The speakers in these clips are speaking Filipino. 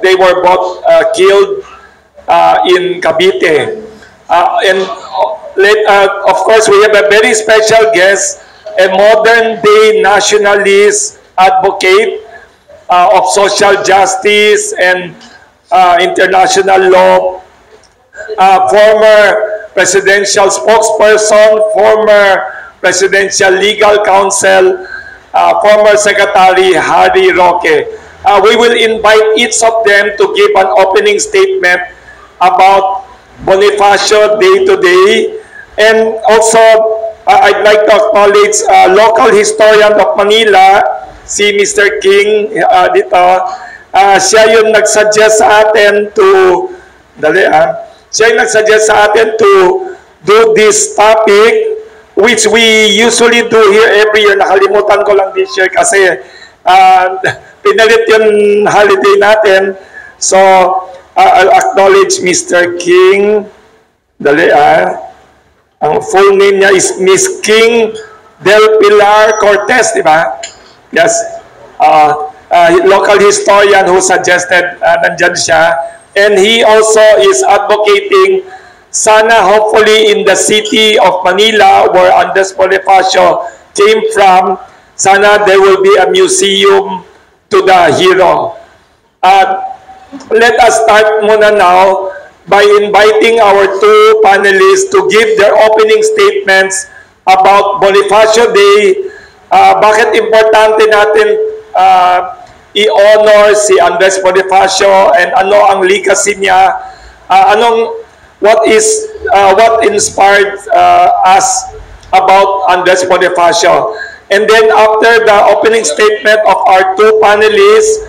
They were both killed in Cavite. Of course, we have a very special guest, a modern-day nationalist advocate of social justice and international law, former presidential spokesperson, former presidential legal counsel, former Secretary Harry Roque. We will invite each of them to give an opening statement about Bonifacio Day Today. And also, I'd like to acknowledge local historian of Manila, si Mr. King dito. Siya yung nag-suggest sa atin to, siya yung nag-suggest sa atin to do this topic, which we usually do here every year. Nakalimutan ko lang this year kasi pinalit yung holiday natin. So, I'll acknowledge Mr. King. Ang full name niya is Miss King Del Pilar Cortez, di ba? Yes. Local historian who suggested nandyan siya. And he also is advocating sana hopefully in the city of Manila where Andres Bonifacio came from, sana there will be a museum to the hero. Let us start muna now by inviting our two panelists to give their opening statements about Bonifacio Day. Bakit importante natin i-honor si Andres Bonifacio and ano ang legacy niya? What inspired us about Andres Bonifacio? And then after the opening statement of our two panelists,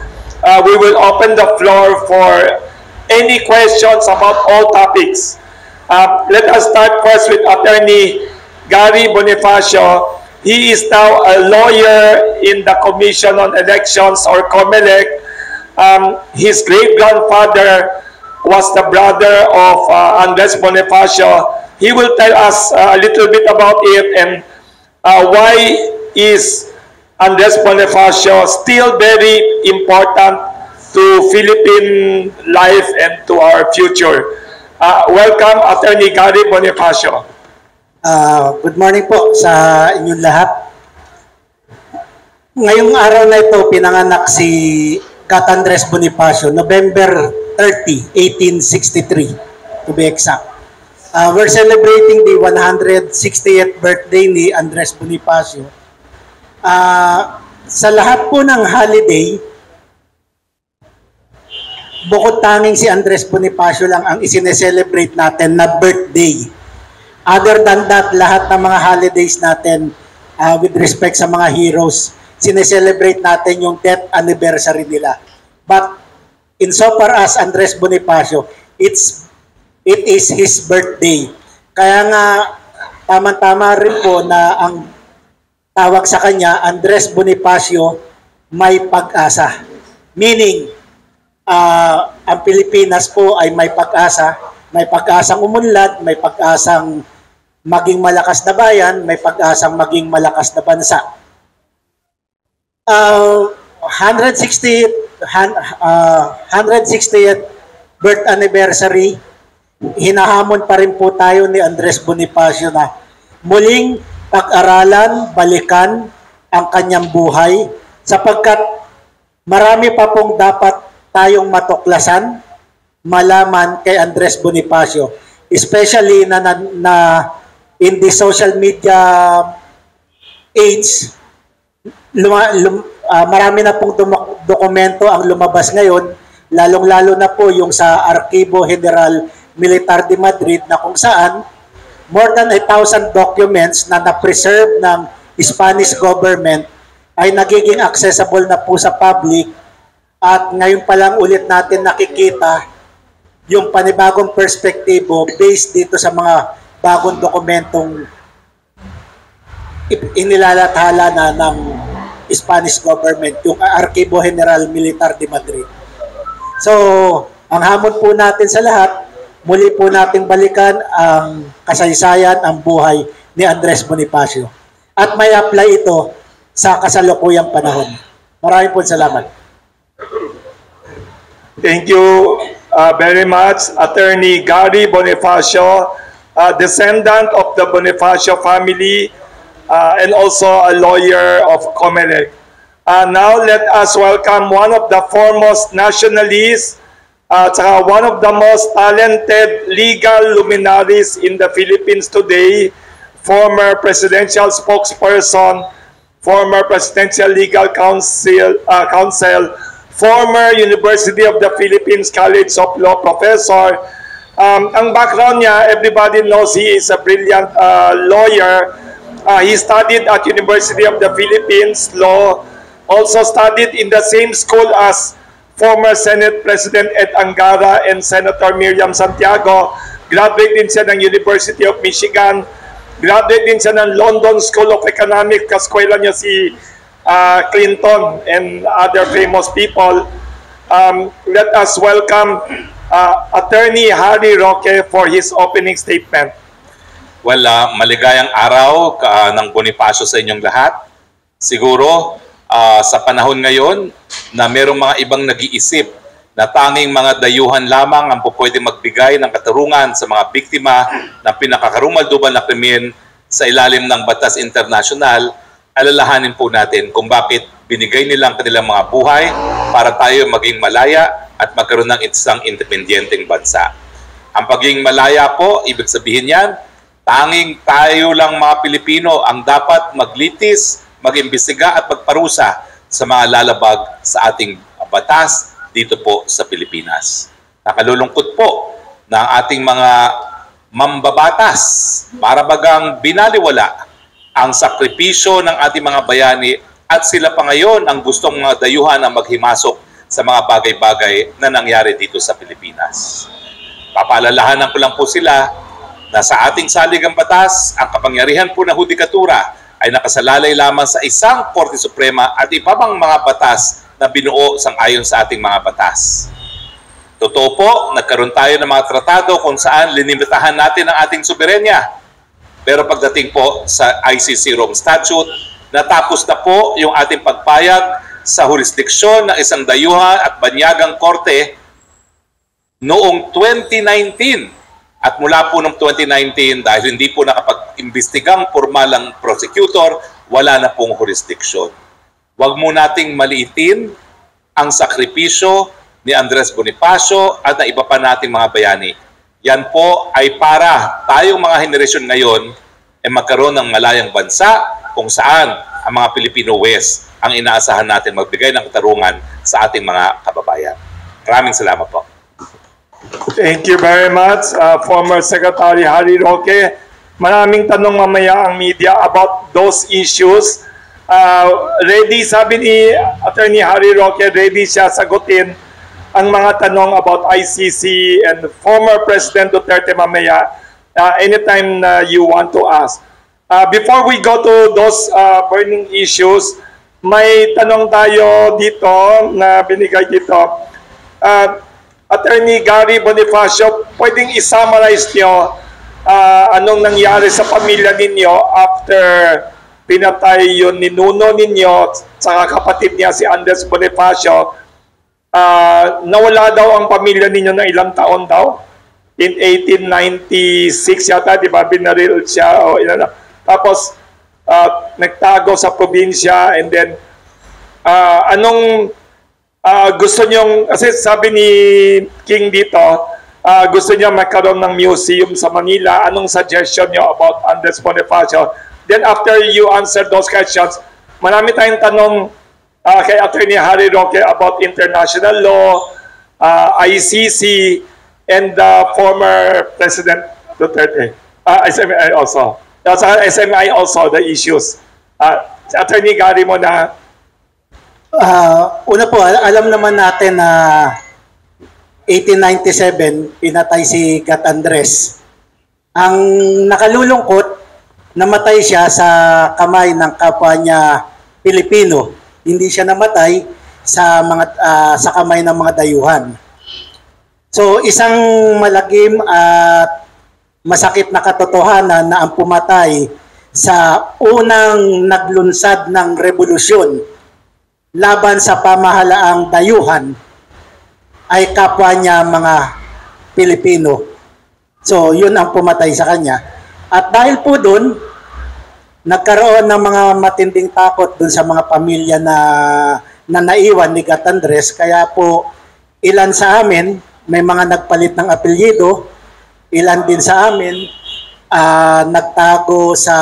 we will open the floor for any questions about all topics. Let us start first with Attorney Gary Bonifacio. He is now a lawyer in the Commission on Elections or COMELEC. His great-grandfather was the brother of Andres Bonifacio. He will tell us a little bit about it and why is Andres Bonifacio still very important to Philippine life and to our future. Welcome, Attorney Gary Bonifacio. Good morning po sa inyong lahat. Ngayong araw na ito, pinanganak si Cat Andres Bonifacio, November 30, 1863, to be exact. We're celebrating the 160th birthday ni Andres Bonifacio. Sa lahat po ng holiday, bukod tanging si Andres Bonifacio lang ang isineselebrate natin na birthday. Other than that, lahat ng mga holidays natin with respect sa mga heroes, sineselebrate natin yung death anniversary nila. But insofar as Andres Bonifacio, it is his birthday. Kaya nga, tama-tama rin po na ang tawag sa kanya, Andres Bonifacio, may pag-asa. Meaning, ang Pilipinas po ay may pag-asang umunlad, may pag-asang maging malakas na bayan, may pag-asang maging malakas na bansa. 160th birth anniversary, hinahamon pa rin po tayo ni Andres Bonifacio na muling pag-aralan, balikan ang kanyang buhay sapagkat marami pa pong dapat tayong matuklasan, malaman kay Andres Bonifacio, especially na in the social media age, marami na pong dokumento ang lumabas ngayon, lalong-lalo na po yung sa Archivo General Militar de Madrid na kung saan more than 1,000 documents na na-preserve ng Spanish government ay nagiging accessible na po sa public. At ngayon pa lang ulit natin nakikita yung panibagong perspektibo based dito sa mga bagong dokumentong inilalathala na ng Spanish government, yung Archivo General Militar de Madrid. So, ang hamon po natin sa lahat, muli po nating balikan ang kasaysayan, ang buhay ni Andres Bonifacio. At may apply ito sa kasalukuyang panahon. Maraming po salamat. Thank you very much, Attorney Gary Bonifacio, descendant of the Bonifacio family, and also a lawyer of Comelec. Now let us welcome one of the foremost nationalists, one of the most talented legal luminaries in the Philippines today, former presidential spokesperson, former presidential legal counsel, former University of the Philippines College of Law professor. Ang background niya, everybody knows he is a brilliant lawyer. He studied at University of the Philippines Law, also studied in the same school as former Senate President Ed Angara and Senator Miriam Santiago. Graduate din siya ng University of Michigan. Graduate din siya ng London School of Economics. Kaskwela niya si Clinton and other famous people. Let us welcome Attorney Harry Roque for his opening statement. Well, maligayang araw ng Bonifacio sa inyong lahat. Siguro sa panahon ngayon na merong mga ibang nag-iisip na tanging mga dayuhan lamang ang pwede magbigay ng katarungan sa mga biktima ng pinakakarumaldumal na krimen sa ilalim ng batas internasyonal, alalahanin po natin kung bakit binigay nilang kanilang mga buhay para tayo maging malaya at magkaroon ng isang independenteng bansa. Ang pagiging malaya po, ibig sabihin yan, tanging tayo lang mga Pilipino ang dapat maglitis, mag-imbestiga at magparusa sa mga lalabag sa ating batas dito po sa Pilipinas. Nakalulungkot po na ang ating mga mambabatas para bagang binaliwala ang sakripisyo ng ating mga bayani at sila pa ngayon ang gustong mga dayuhan na maghimasok sa mga bagay-bagay na nangyari dito sa Pilipinas. Papaalalahanan ko lang po sila na sa ating saligang batas, ang kapangyarihan po ng hudikatura ay nakasalalay lamang sa isang Korte Suprema at iba pang mga batas na binuo sang-ayon sa ating mga batas. Totoo po, nagkaroon tayo ng mga tratado kung saan linimitahan natin ang ating soberenya. Pero pagdating po sa ICC Rome Statute, natapos na po yung ating pagpayag sa jurisdiksyon ng isang dayuhan at banyagang korte noong 2019. At mula po noong 2019, dahil hindi po nakapag-imbestigang formalang prosecutor, wala na pong jurisdiksyon. Huwag mo nating maliitin ang sakripisyo ni Andres Bonifacio at na iba pa nating mga bayani. Yan po ay para tayong mga henerasyon ngayon ay magkaroon ng malayang bansa kung saan ang mga Filipino West ang inaasahan natin magbigay ng katarungan sa ating mga kababayan. Maraming salamat po. Thank you very much, former Secretary Harry Roque. Maraming tanong mamaya ang media about those issues. Ready, sabi ni Attorney Harry Roque, ready siya sagutin ang mga tanong about ICC and former President Duterte mamaya anytime you want to ask. Before we go to those burning issues, may tanong tayo dito na binigay dito. Attorney Gary Bonifacio, pwedeng i-summarize nyo anong nangyari sa pamilya ninyo after pinatay yung ninuno ninyo sa kapatid niya si Andres Bonifacio. Nawala daw ang pamilya ninyo ng ilang taon daw? In 1896 yata, di ba? Binaril siya. O, tapos, nagtago sa probinsya and then, anong gusto nyong, kasi sabi ni King dito, gusto niya magkaroon ng museum sa Manila. Anong suggestion nyo about Andres Bonifacio? Then after you answer those questions, marami tayong tanong kay Attorney Harry Roque about international law, ICC, and former President Duterte. SMI also. SMI also, the issues. Attorney Gary mo na. Una po, alam naman natin na 1897, pinatay si Gat Andres. Ang nakalulungkot, namatay siya sa kamay ng kapwa niya Pilipino. Hindi siya namatay sa sa kamay ng mga dayuhan. So, isang malagim at masakit na katotohanan na ang pumatay sa unang naglunsad ng revolusyon laban sa pamahalaang dayuhan ay kapwa niya mga Pilipino. So, yun ang pumatay sa kanya. At dahil po doon, nagkaroon ng mga matinding takot doon sa mga pamilya na naiwan ni Gat Andres. Kaya po, ilan sa amin, may mga nagpalit ng apelyido, ilan din sa amin, nagtago sa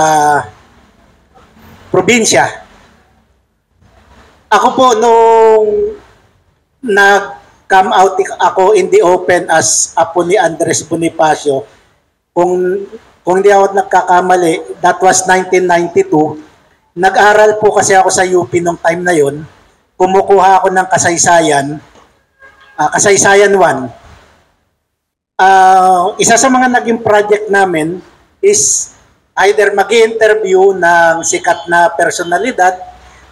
probinsya. Ako po, nung nag-come out ako in the open as apo ni Andres Bonifacio, kung hindi ako nagkakamali, that was 1992, nag-aral po kasi ako sa UP nung time na yon. Kumukuha ako ng kasaysayan, kasaysayan 1. Isa sa mga naging project namin is either mag-interview ng sikat na personalidad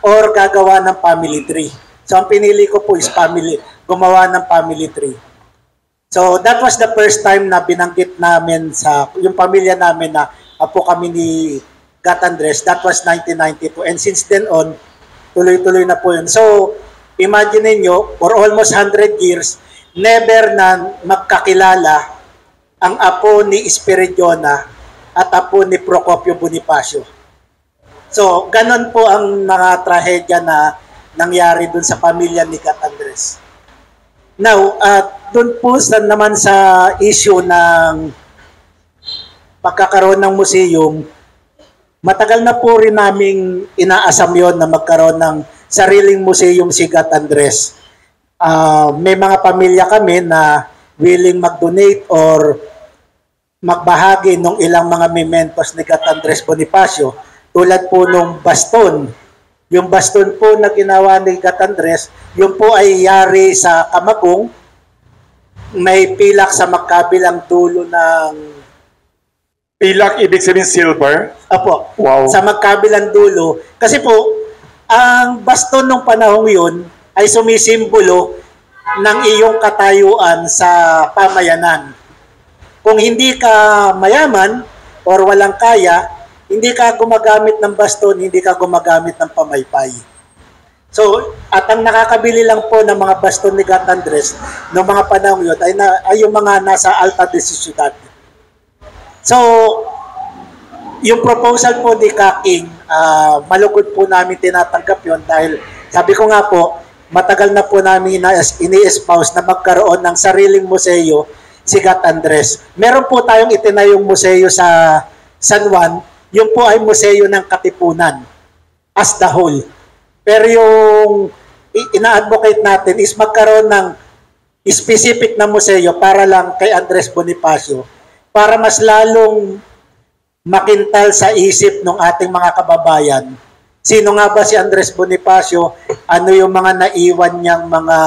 or gagawa ng family tree. So ang pinili ko po is gumawa ng family tree. So that was the first time na binanggit namin sa yung pamilya namin na apo kami ni Gat Andres. That was 1992, and since then on, tuloy-tuloy na po yun. So imagine niyo, for almost 100 years, never na magkakilala ang apo ni Espiridiona at apo ni Procopio Bonifacio. So, ganon po ang mga trahedya na nangyari dun sa pamilya ni Gat Andres. Now, dun po naman sa issue ng pagkakaroon ng museum, matagal na po rin naming inaasam yon na magkaroon ng sariling museum si Gat Andres. May mga pamilya kami na willing mag-donate or magbahagi ng ilang mga mementos ni Gat Andres Bonifacio. Tulad po nung baston. Yung baston po na ginawa ni Gat Andres, yung po ay yari sa Kamagong. May pilak sa magkabilang dulo ng... Pilak, ibig sabihin silver? Apo. Wow. Sa magkabilang dulo. Kasi po, ang baston nung panahong yun ay sumisimbolo ng iyong katayuan sa pamayanan. Kung hindi ka mayaman or walang kaya, hindi ka gumagamit ng baston, hindi ka gumagamit ng pamaypay. So, at ang nakakabili lang po ng mga baston ni Gat Andres noong mga panahon yun ay yung mga nasa alta de ciudad. So, yung proposal po ni Kaking, malugod po namin tinatanggap yun dahil sabi ko nga po, matagal na po namin ini-espouse na magkaroon ng sariling museo si Gat Andres. Meron po tayong itinayong museo sa San Juan, yung po ay museo ng Katipunan as the whole. Pero yung ina-advocate natin is magkaroon ng specific na museo para lang kay Andres Bonifacio para mas lalong makintal sa isip ng ating mga kababayan. Sino nga ba si Andres Bonifacio? Ano yung mga naiwan niyang mga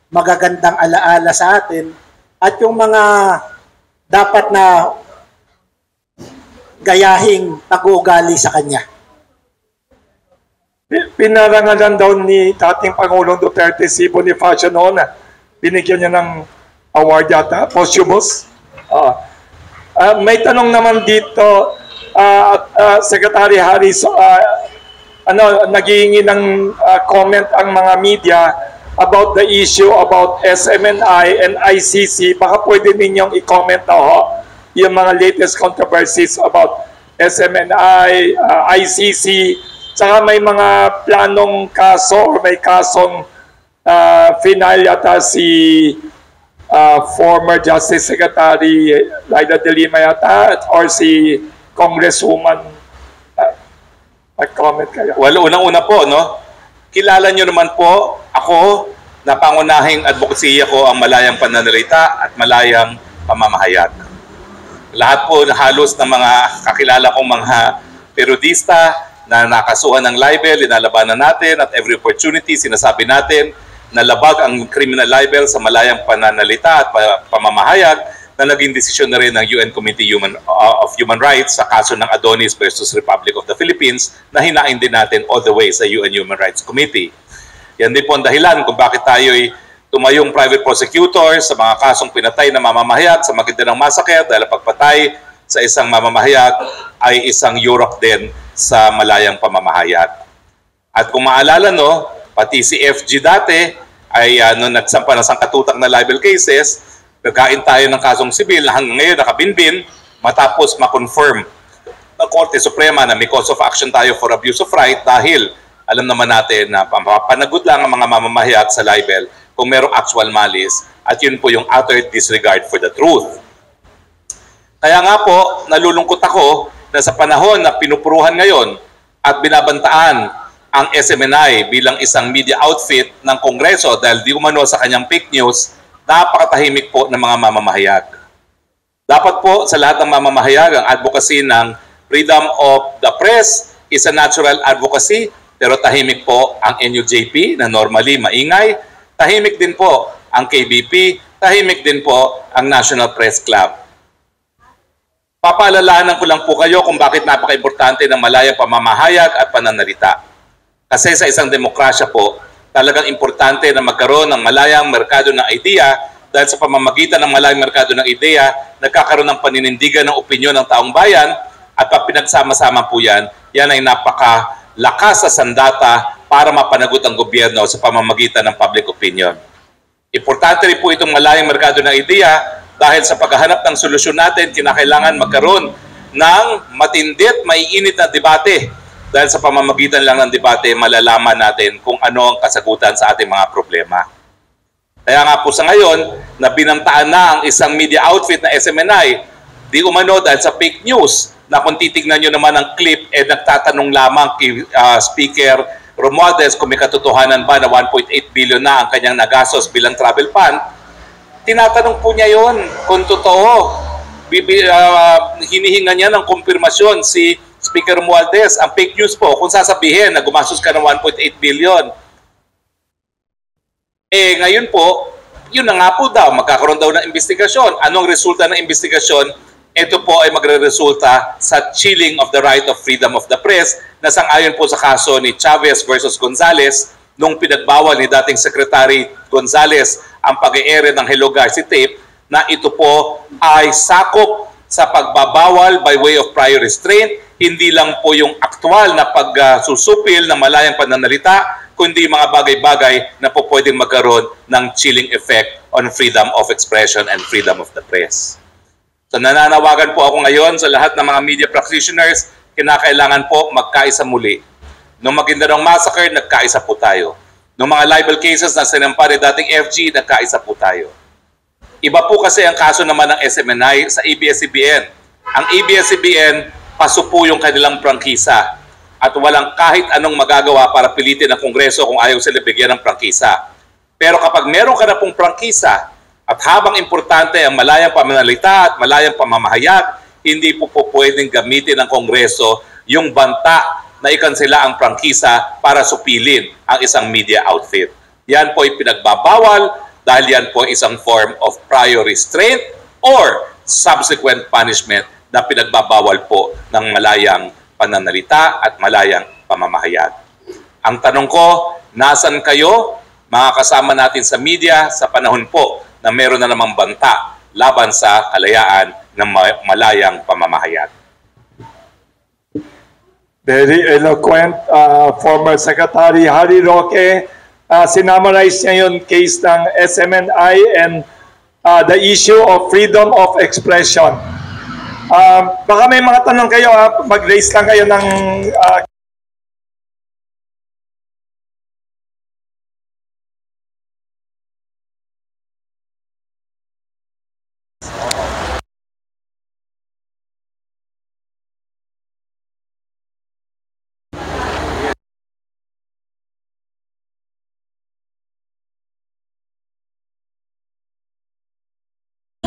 magagandang alaala sa atin? At yung mga dapat na gayahing pag-uugali sa kanya. Pinarangalan daw ni dating Pangulong Duterte si Bonifacio noon. Binigyan niya ng award yata, posthumous. May tanong naman dito, Secretary Harris, naghihingi ng comment ang mga media about the issue about SMNI and ICC. Baka pwede ninyong i-comment na ho yung mga latest controversies about SMNI, ICC, saka may mga planong kaso or may kasong final yata si former Justice Secretary Laila de Lima yata or si Congresswoman. Mag-comment kayo. Well, unang-una po, no? Kilala nyo naman po ako na pangunahing advokasya ko ang malayang pananalita at malayang pamamahayag. Lahat po halos ng mga kakilala kong mga periodista na nakasuhan ng libel, inalabanan natin at every opportunity sinasabi natin na labag ang criminal libel sa malayang pananalita at pamamahayag na naging desisyon na rin ng UN Committee of Human Rights sa kaso ng Adonis versus Republic of the Philippines na hinain din natin all the way sa UN Human Rights Committee. Yan din po ang dahilan kung bakit tayo'y tumayong private prosecutor sa mga kasong pinatay na mamamahayag sa Maguindanao Massacre dahil pagpatay sa isang mamamahayag ay isang Yurok din sa malayang pamamahayag. At kung maalala, no, pati si FG dati ay nung nagsampa ng sangkatutak na libel cases, gagain tayo ng kasong sibil na hanggang ngayon nakabinbin matapos ma-confirm ng Korte Suprema na may cause of action tayo for abuse of right dahil alam naman natin na panagot lang ang mga mamamahayag sa libel kung merong actual malice at yun po yung utter disregard for the truth. Kaya nga po, nalulungkot ako na sa panahon na pinupuruhan ngayon at binabantaan ang SMNI bilang isang media outfit ng Kongreso dahil di umano sa kanyang fake news, napakatahimik po ng mga mamamahayag. Dapat po sa lahat ng mamamahayag ang advocacy ng freedom of the press is a natural advocacy, pero tahimik po ang NUJP na normally maingay, tahimik din po ang KBP, tahimik din po ang National Press Club. Papaalalahanan ko lang po kayo kung bakit napaka-importante ng malayang pamamahayag at pananalita. Kasi sa isang demokrasya po, talagang importante na magkaroon ng malayang merkado ng idea dahil sa pamamagitan ng malayang merkado ng idea, nagkakaroon ng paninindigan ng opinyon ng taong bayan at pag pinagsama-sama po yan ay napakalakas sa sandata para mapanagot ang gobyerno sa pamamagitan ng public opinion. Importante rin po itong malayang merkado ng idea dahil sa paghahanap ng solusyon natin, kinakailangan magkaroon ng matindit, maiinit na debate. Dahil sa pamamagitan lang ng debate, malalaman natin kung ano ang kasagutan sa ating mga problema. Kaya nga po sa ngayon, na binantaan na ang isang media outfit na SMNI, di umano dahil sa fake news, na kung titignan nyo naman ang clip, nagtatanong lamang kay Speaker Romualdez kung may katotohanan ba na 1.8 billion na ang kanyang nagastos bilang travel fund. Tinatanong po niya yon kung totoo. Hinihinga niya ng kumpirmasyon si Speaker Romualdez. Ang fake news po, kung sasabihin na gumastos ka ng 1.8 billion. Ngayon po, yun na nga po daw, magkakaroon daw ng investigasyon. Anong resulta ng investigasyon? Ito po ay magre-resulta sa chilling of the right of freedom of the press na sang-ayon po sa kaso ni Chavez versus Gonzales nung pinagbawal ni dating Secretary Gonzales ang pag-e-ere ng Hello Garci tape na ito po ay sakop sa pagbabawal by way of prior restraint, hindi lang po yung aktual na pagsusupil ng malayang pananalita, kundi mga bagay-bagay na po pwedeng magkaroon ng chilling effect on freedom of expression and freedom of the press. So nananawagan po ako ngayon sa lahat ng mga media practitioners, kinakailangan po magkaisa muli. Nung Maguindanao Massacre, nagkaisa po tayo. Nung mga libel cases na sinampa ni dating FG, nagkaisa po tayo. Iba po kasi ang kaso naman ng SMNI sa ABS-CBN. Ang ABS-CBN, paso po yung kanilang prangkisa at walang kahit anong magagawa para pilitin ng Kongreso kung ayaw sila bigyan ng prangkisa. Pero kapag meron ka na pong prangkisa at habang importante ang malayang pamanalita at malayang pamamahayag, hindi po pwedeng gamitin ng Kongreso yung banta na ikansela ang prangkisa para supilin ang isang media outfit. Yan po ay pinagbabawal dahil yan po isang form of prior restraint or subsequent punishment na pinagbabawal po ng malayang pananalita at malayang pamamahayag. Ang tanong ko, nasan kayo, mga kasama natin sa media, sa panahon po na meron na namang banta laban sa kalayaan ng malayang pamamahayag? Very eloquent, former Secretary Harry Roque. Sinummarize niya yung case ng SMNI and the issue of freedom of expression. Baka may mga tanong kayo, mag-raise lang kayo ng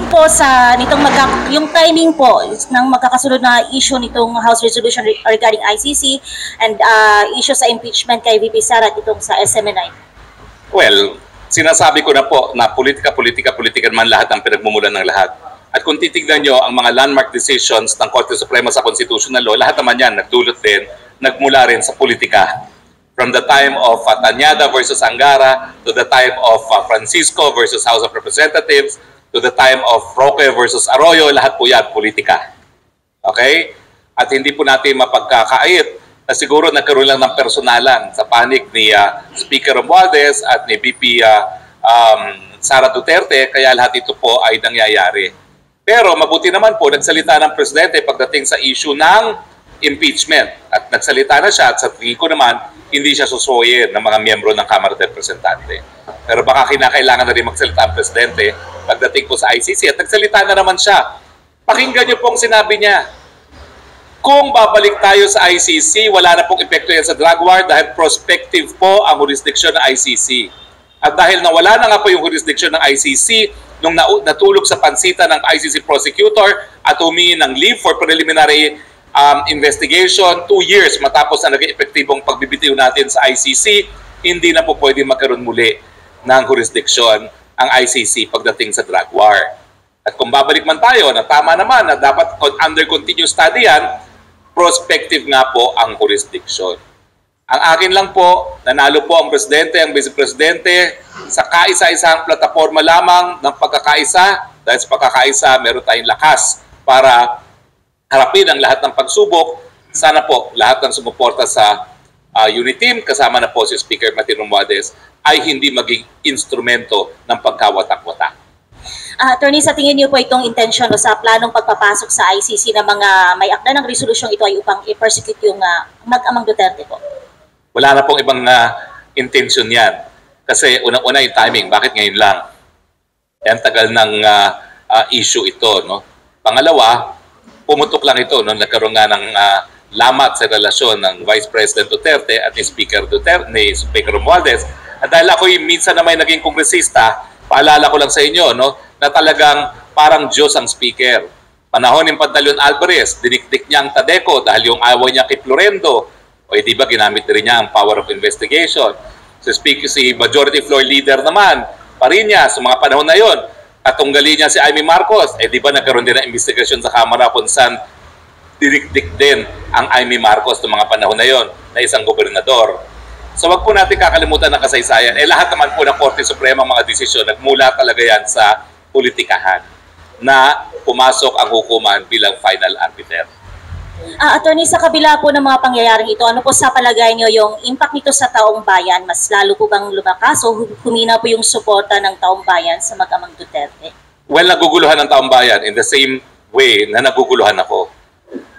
po sa nitong yung timing po ng magkakasunod na issue nitong House Resolution regarding ICC and issue sa impeachment kay VP Sara itong sa SMNI? Well, sinasabi ko na po na politika man lahat ang pinagmumulan ng lahat. At kung titignan nyo ang mga landmark decisions ng Korte Suprema sa Constitutional Law, lahat naman yan nagdulot din, nagmula rin sa politika. From the time of Tanyada versus Angara, to the time of Francisco versus House of Representatives, to the time of Roque versus Arroyo, lahat po yan politika. Okay? At hindi po natin mapagkakait na siguro nagkaroon lang ng personalan sa panig ni Speaker Romualdez at ni VP Sara Duterte, kaya lahat ito po ay nangyayari. Pero mabuti naman po, nagsalita ng Presidente pagdating sa issue ng impeachment. At nagsalita na siya at sa tingin ko naman, hindi siya susuoyin ng mga miyembro ng Kamara de Representante. Pero baka kinakailangan na rin magsalita ang Presidente pagdating po sa ICC. At nagsalita na naman siya. Pakinggan niyo pong sinabi niya. Kung babalik tayo sa ICC, wala na pong epekto yan sa drug war dahil prospective po ang jurisdiction ng ICC. At dahil nawala na nga po yung jurisdiction ng ICC, nung natulog sa pansita ng ICC prosecutor at humingi ng leave for preliminary investigation 2 years matapos na naging epektibong pagbibitiw natin sa ICC, hindi na po pwede magkaroon muli ng jurisdiction ang ICC pagdating sa drug war. At kung babalik man tayo, na tama naman na dapat under continuous study yan, prospective nga po ang jurisdiction. Ang akin lang po, nanalo po ang Presidente, ang Vice Presidente sa kaisa-isang plataforma lamang ng pagkakaisa. Dahil sa pagkakaisa, meron tayong lakas para harapin ang lahat ng pagsubok. Sana po lahat ng sumuporta sa unit team, kasama na po si Speaker Martin Romualdez, ay hindi maging instrumento ng pagkawatak-watak. Attorney, sa tingin niyo po itong intention sa planong pagpapasok sa ICC ng mga may akda ng resolusyong ito ay upang i-persecute yung mag-amang Duterte po? Wala na pong ibang intention yan. Kasi unang-una yung timing. Bakit ngayon lang? Yan tagal ng issue ito. No? Pangalawa, pumutok lang ito nung nagkaroon nga ng lamat sa relasyon ng Vice President Duterte at ni Speaker Romualdez. At dahil ako minsan na may naging kongresista, paalala ko lang sa inyo na talagang parang Diyos ang speaker. Panahon ni Pantaleon Alvarez, dinikdik niya ang Tadeco dahil yung away niya kay Florendo. O di ba ginamit rin niya ang power of investigation. So si Majority Floor Leader naman, Pariñas, sa mga panahon na yon, katunggali niya si Amy Marcos. Di ba nagkaroon din ng investigasyon sa Kamara kung saan dinikdik din ang Amy Marcos ng mga panahon na yon na isang gobernador. So wag po natin kakalimutan ng kasaysayan. Lahat naman po ng Korte Suprema mga desisyon, nagmula talaga yan sa politikahan na pumasok ang hukuman bilang final arbiter. Attorney, sa kabila po ng mga pangyayaring ito, ano po sa palagay niyo yung impact nito sa taong bayan? Mas lalo po bang lumakas o humina po yung suporta ng taong bayan sa mag-amang Duterte? Well, naguguluhan ng taong bayan in the same way na naguguluhan ako.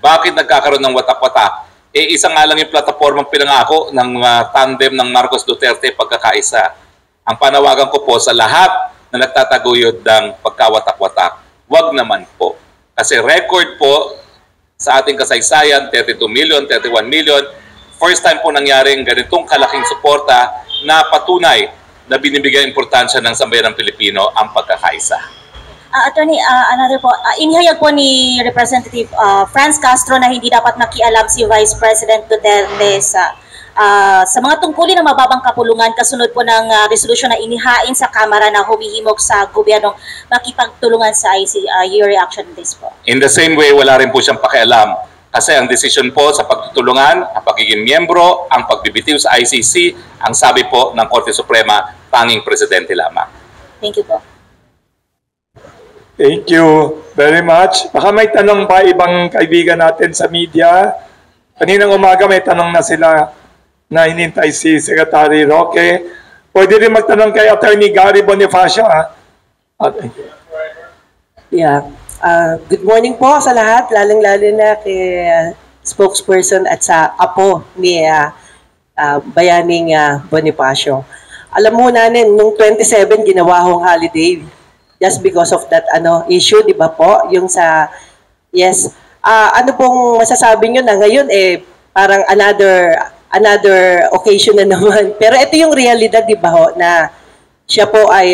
Bakit nagkakaroon ng watak-watak? Isa nga lang yung plataformang pinangako ng tandem ng Marcos Duterte pagkakaisa. Ang panawagan ko po sa lahat na nagtataguyod ng pagkawatak-watak, wag naman po. Kasi record po sa ating kasaysayan, 32 million, 31 million, first time po nangyaring ganitong kalaking suporta na patunay na binibigyan importansya ng sambayanang Pilipino ang pagkakaisa. Attorney, another po, inihayag po ni Representative Franz Castro na hindi dapat nakialam si Vice President Duterte sa mga tungkulin ng mababang kapulungan kasunod po ng resolution na inihain sa Kamara na humihimok sa gobyernong makipagtulungan sa ICC. Your reaction on this po? In the same way, wala rin po siyang pakialam. Kasi ang decision po sa pagtutulungan, ang pagiging miyembro, ang pagbibitiw sa ICC, ang sabi po ng Korte Suprema, tanging Presidente lamang. Thank you po. Thank you very much. Baka may tanong pa ibang kaibigan natin sa media. Kaninang umaga may tanong na sila na hinintay si Secretary Roque. Pwede rin magtanong kay Attorney Gary Bonifacio. Yeah. Good morning po sa lahat, lalong-lalo na kay spokesperson at sa apo ni Bayaning Bonifacio. Alam mo natin, nung 27 ginawa hong holiday just because of that issue, di ba po? Yung sa, yes. Ano pong masasabi nyo na ngayon parang another occasion na naman. Pero ito yung realidad, di ba ho, na siya po ay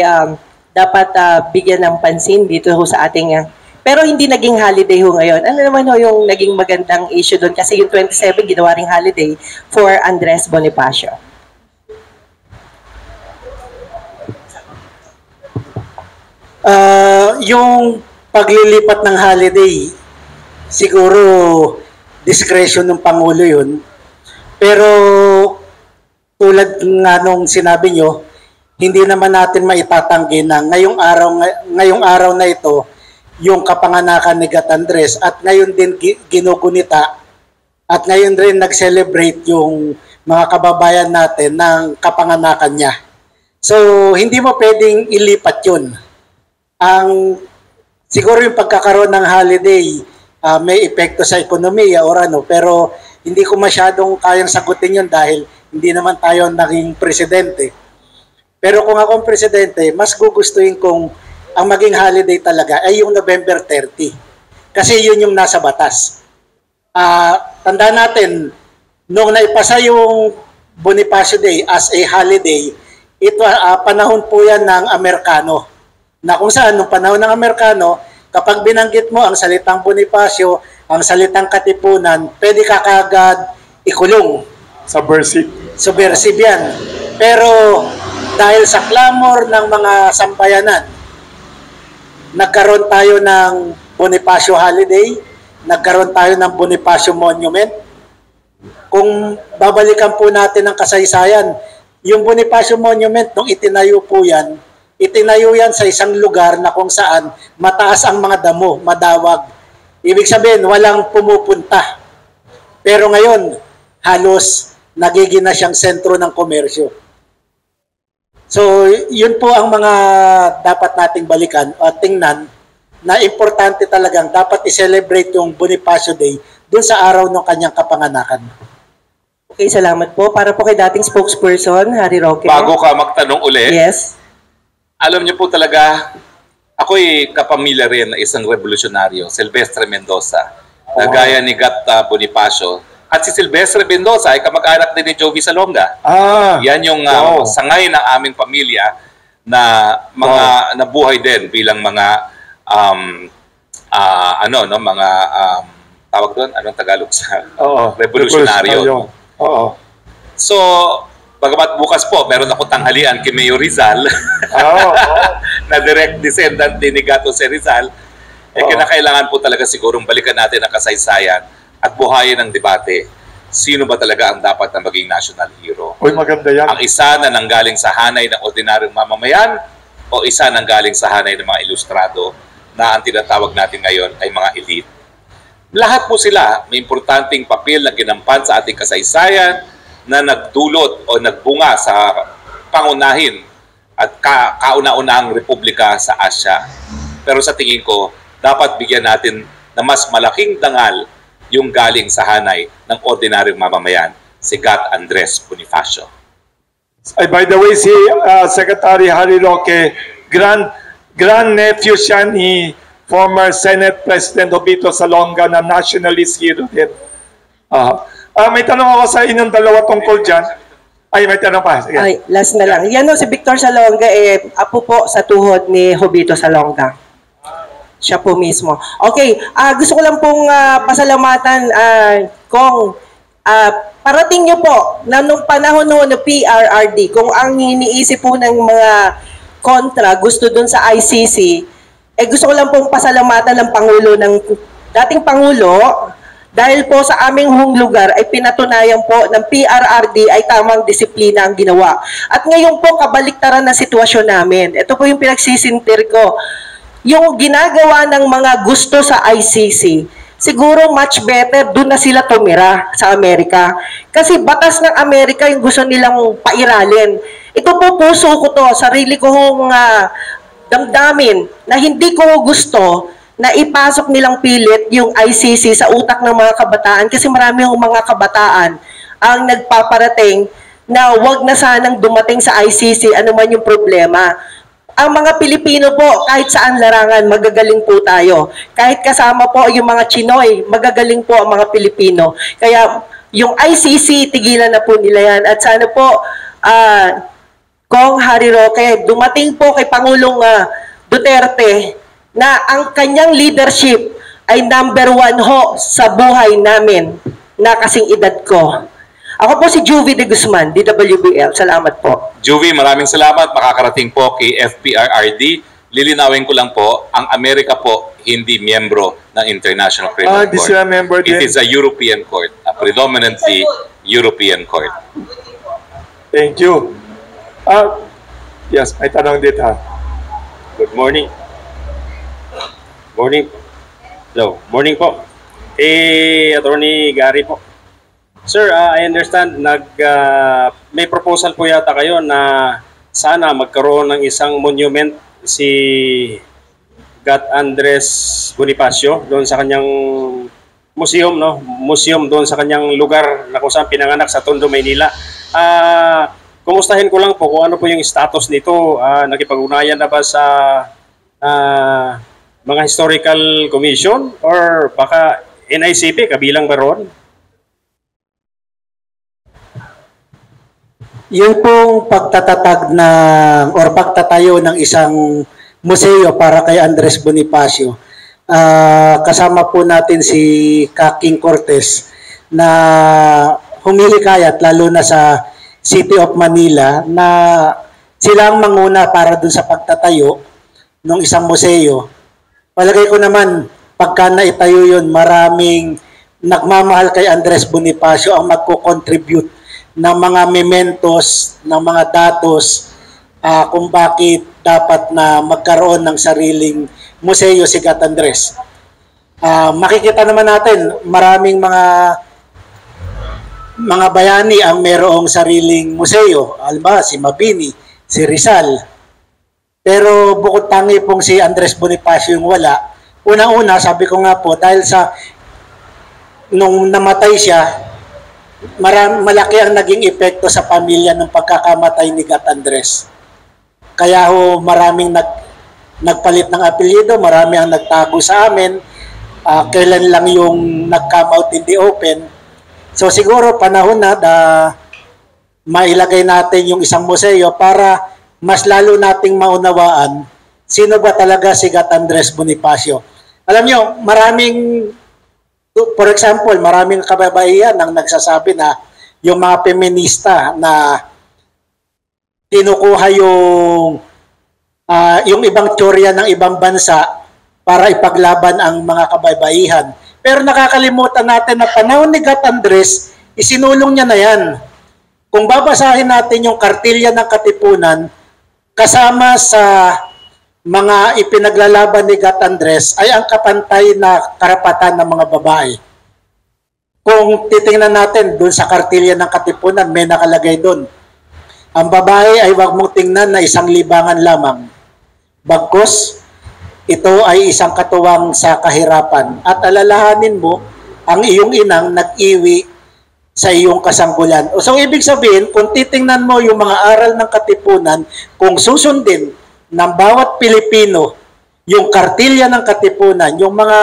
dapat bigyan ng pansin dito ho sa ating pero hindi naging holiday ho ngayon. Ano naman ho yung naging magandang issue doon? Kasi yung 27 ginawa ring holiday for Andres Bonifacio. Yung paglilipat ng holiday, siguro discretion ng Pangulo yun. Pero tulad nga nung sinabi nyo, hindi naman natin maitatanggi na ngayong araw na ito, yung kapanganakan ni Gat Andres at ngayon din ginugunita At ngayon rin nag-celebrate yung mga kababayan natin ng kapanganakan niya. So, hindi mo pwedeng ilipat yun. Siguro yung pagkakaroon ng holiday, may epekto sa ekonomiya or ano, pero hindi ko masyadong kayang sagutin yun dahil hindi naman tayo naging presidente. Pero kung akong presidente, mas gugustuhin kong ang maging holiday talaga ay yung November 30. Kasi yun yung nasa batas. Tandaan natin, nung naipasa yung Bonifacio Day as a holiday, ito panahon po yan ng Amerikano. Na kung saan, nung panahon ng Amerikano, kapag binanggit mo ang salitang Bonifacio, ang salitang Katipunan, pwede ka kagad ikulong. Subversive. Subversive yan. Pero dahil sa clamor ng mga sambayanan, nagkaroon tayo ng Bonifacio Holiday, nagkaroon tayo ng Bonifacio Monument. Kung babalikan po natin ang kasaysayan, yung Bonifacio Monument, nung itinayo po yan, itinayo yan sa isang lugar na kung saan mataas ang mga damo, madawag. Ibig sabihin, walang pumupunta. Pero ngayon, halos nagiging na siyang sentro ng komersyo. So, yun po ang mga dapat nating balikan o tingnan na importante talagang dapat i-celebrate yung Bonifacio Day dun sa araw ng kanyang kapanganakan. Okay, salamat po. Para po kay dating spokesperson, Harry Roque. Bago ka magtanong uli, Yes. alam niyo po talaga, ako'y kapamilya rin na isang revolusyonaryo, Silvestre Mendoza, na gaya ni Gat Bonifacio. At si Silvestre Mendoza ay kamag-anak din ni Jovi Salonga. Yan yung sangay ng aming pamilya na mga nabuhay din bilang mga tawag doon, anong Tagalog sa revolusyonaryo. Oo. So, bagamat bukas po, meron ako tanghalian kay Mayor Rizal na direct descendant din ni Gato si Rizal. Kinakailangan po talaga sigurong balikan natin ang kasaysayan at buhayin ang debate. Sino ba talaga ang dapat na maging national hero? Uy, maganda yan. Ang isa na nanggaling sa hanay ng ordinaryong mamamayan o isa nanggaling sa hanay ng mga ilustrado na ang tinatawag natin ngayon ay mga elite. Lahat po sila may importanteng papel na ginampan sa ating kasaysayan na nagdulot o nagbunga sa pangunahin at kauna-unahang republika sa Asya. Pero sa tingin ko, dapat bigyan natin na mas malaking dangal yung galing sa hanay ng ordinaryong mamamayan, si Gat Andres Bonifacio. By the way, si Secretary Harry Roque, grand-nephew siya ni former Senate President Jovito Salonga na nationalist hero din. May tanong ako sa inyong dalawa tungkol dyan. Ay, may tanong pa. Sige. Ay, last na lang. Yan o, si Victor Salonga, apo po sa tuhod ni Jovito Salonga. Siya po mismo. Okay, gusto ko lang pong pasalamatan kung parating nyo po na nung panahon ho ng PRRD, kung ang iniisip po ng mga kontra gusto dun sa ICC, gusto ko lang pong pasalamatan ng Pangulo, ng dating Pangulo, dahil po sa aming lugar ay pinatunayan po ng PRRD ay tamang disiplina ang ginawa. At ngayon po, kabaliktaran na sitwasyon namin. Ito po yung pinagsisintir ko. Yung ginagawa ng mga gusto sa ICC, siguro much better doon na sila tumira sa Amerika. Kasi batas ng Amerika yung gusto nilang pairalin. Ito po puso ko to, sarili ko hong damdamin na hindi ko gusto na ipasok nilang pilit yung ICC sa utak ng mga kabataan kasi marami yung mga kabataan ang nagpaparating na wag na sanang dumating sa ICC ano man yung problema. Ang mga Pilipino po, kahit saan larangan, magagaling po tayo. Kahit kasama po yung mga Chinoy, magagaling po ang mga Pilipino. Kaya yung ICC, tigilan na po nila yan. At sana po, Kong Harry Roque, dumating po kay Pangulong Duterte na ang kanyang leadership ay number 1 ho sa buhay namin na kasing edad ko. Ako po si Juvie de Guzman, DWBL. Salamat po. Juvie, maraming salamat. Makakarating po kay FPRRD. Lilinawin ko lang po, ang Amerika po hindi miyembro ng International Criminal Di Court. sila member din. It is a European court, a predominantly European court. Thank you. Yes, may tanong dito. Good morning. Morning. Hello. Morning po. Attorney Gary po. Sir, I understand may proposal po yata kayo na sana magkaroon ng isang monument si Gat Andres Bonifacio doon sa kanyang museum, no? Museum doon sa kanyang lugar na kung saan pinanganak sa Tondo, Maynila. Kumustahin ko lang po kung ano po yung status nito. Nakipag-ugnayan na ba sa mga historical commission or baka NICP kabilang ba ron? Yung pong pagtatatag or pagtatayo ng isang museo para kay Andres Bonifacio, kasama po natin si Kaking Cortez na humilikayat lalo na sa City of Manila na sila ang manguna para dun sa pagtatayo ng isang museo. Palagay ko naman, pagka naitayo yun, maraming nagmamahal kay Andres Bonifacio ang magko-contribute ng mga mementos, ng mga datos kung bakit dapat na magkaroon ng sariling museo si Gat Andres. Makikita naman natin, maraming mga bayani ang merong sariling museo. Alba, si Mabini, si Rizal. Pero bukod tangi pong si Andres Bonifacio yung wala. Unang-una, sabi ko nga po, dahil nung namatay siya, malaki ang naging epekto sa pamilya ng pagkakamatay ni Gat Andres. Kaya maraming nagpalit ng apelyido, marami ang nagtago sa amin. Kailan lang yung nag-come out in the open. So siguro panahon na mailagay natin yung isang museo para mas lalo nating maunawaan sino ba talaga si Gat Andres Bonifacio. Alam nyo, for example, maraming kababaihan ang nagsasabi na yung mga feminista na kinukuha yung ibang teorya ng ibang bansa para ipaglaban ang mga kababaihan. Pero nakakalimutan natin na panahon ni Gat Andres, isinulong niya na yan. Kung babasahin natin yung kartilya ng Katipunan, kasama sa mga ipinaglalaban ni Gat Andres ay ang kapantay na karapatan ng mga babae. Kung titingnan natin doon sa kartilya ng Katipunan, may nakalagay doon. Ang babae ay huwag mong tingnan na isang libangan lamang. Bagkus, ito ay isang katuwang sa kahirapan. At alalahanin mo, ang iyong inang nag-iwi sa iyong kasanggulan. So ibig sabihin, kung titingnan mo yung mga aral ng Katipunan, kung susundin ng bawat Pilipino yung kartilya ng Katipunan, yung mga